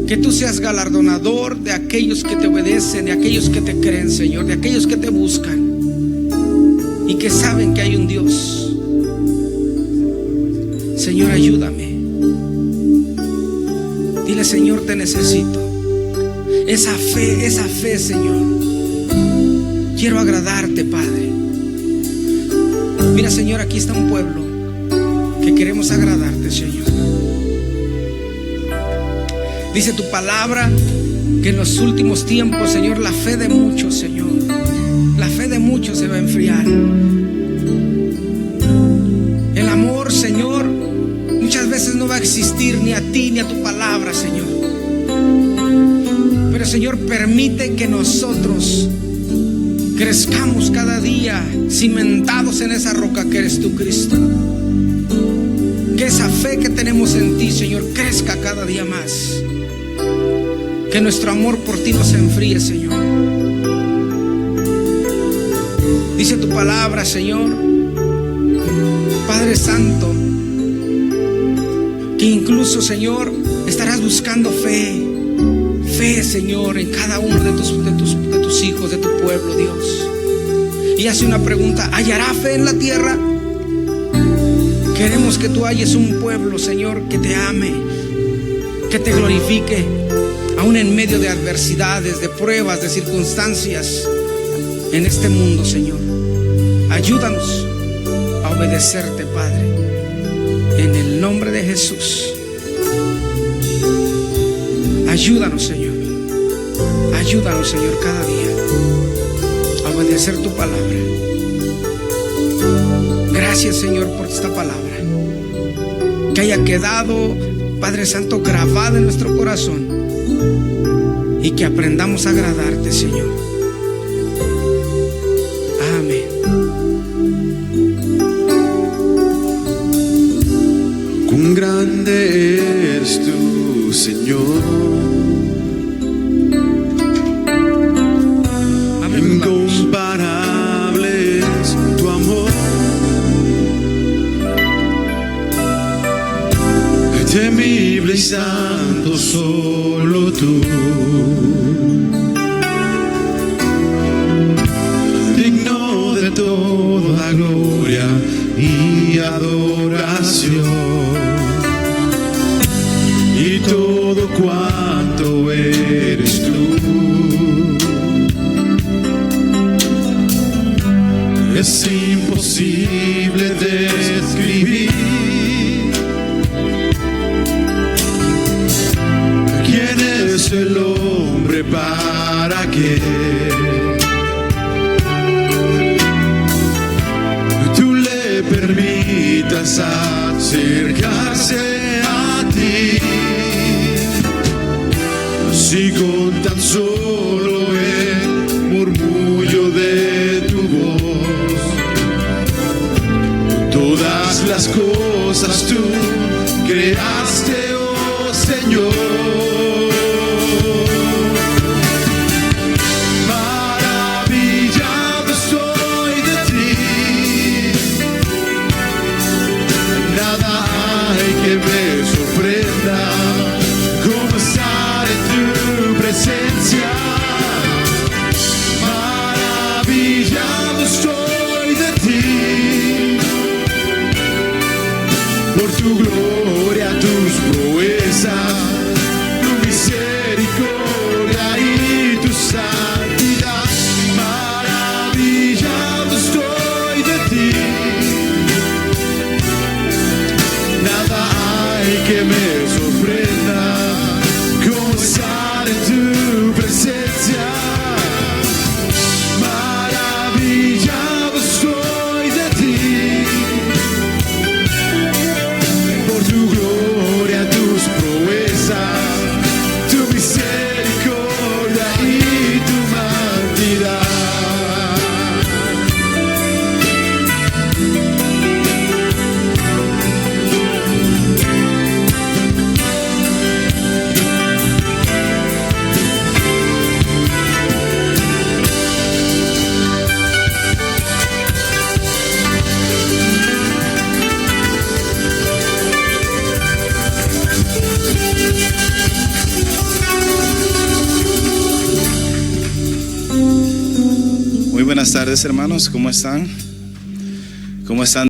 Que tú seas galardonador de aquellos que te obedecen, de aquellos que te creen, Señor, de aquellos que te buscan y que saben que hay un Dios. Señor, ayúdame. Dile: Señor, te necesito. Esa fe, Señor. Quiero agradarte, Padre. Mira, Señor, aquí está un pueblo que queremos agradarte, Señor. Dice tu palabra que en los últimos tiempos, Señor, la fe de muchos, Señor, la fe de muchos se va a enfriar. El amor, Señor, muchas veces no va a existir ni a ti ni a tu palabra, Señor. Pero, Señor, permite que nosotros crezcamos cada día cimentados en esa roca que eres tú, Cristo. Que esa fe que tenemos en ti, Señor, crezca cada día más. Que nuestro amor por ti no se enfríe, Señor. Dice tu palabra, Señor, Padre Santo, que incluso, Señor, estarás buscando fe, Señor, en cada uno de tus hijos, de tu pueblo, Dios. Y hace una pregunta: ¿hallará fe en la tierra? Queremos que tú halles un pueblo, Señor, que te ame, que te glorifique, aún en medio de adversidades, de pruebas, de circunstancias en este mundo, Señor. Ayúdanos a obedecerte, Padre, en el nombre de Jesús. Ayúdanos, Señor. Ayúdanos, Señor, cada día a obedecer tu palabra. Gracias, Señor, por esta palabra, que haya quedado, Padre Santo, grabada en nuestro corazón, y que aprendamos a agradarte, Señor. Amén. Cuán grande eres tú, Señor. Incomparable es tu amor. Temible y santo solo tú. Digno de toda gloria y adoración. Y todo cuanto eres tú es imposible describir. el hombre para que tú le permitas acercarse a ti. Si con tan solo el murmullo de tu voz todas las cosas tú creaste, oh Señor. Maravillado estoy de ti, nada hay que me sorprenda como estar en tu presencia. Maravillado estoy de ti, por tu gloria, tus proezas, tu misericordia y tu santidad. Maravillado estoy de ti, nada hay que me sorprenda como estar en tu presencia. Maravillado estoy de ti, por tu gloria, tus proezas, tu misericordia y tu santidad. Muy buenas tardes, hermanos, ¿cómo están? ¿Cómo están?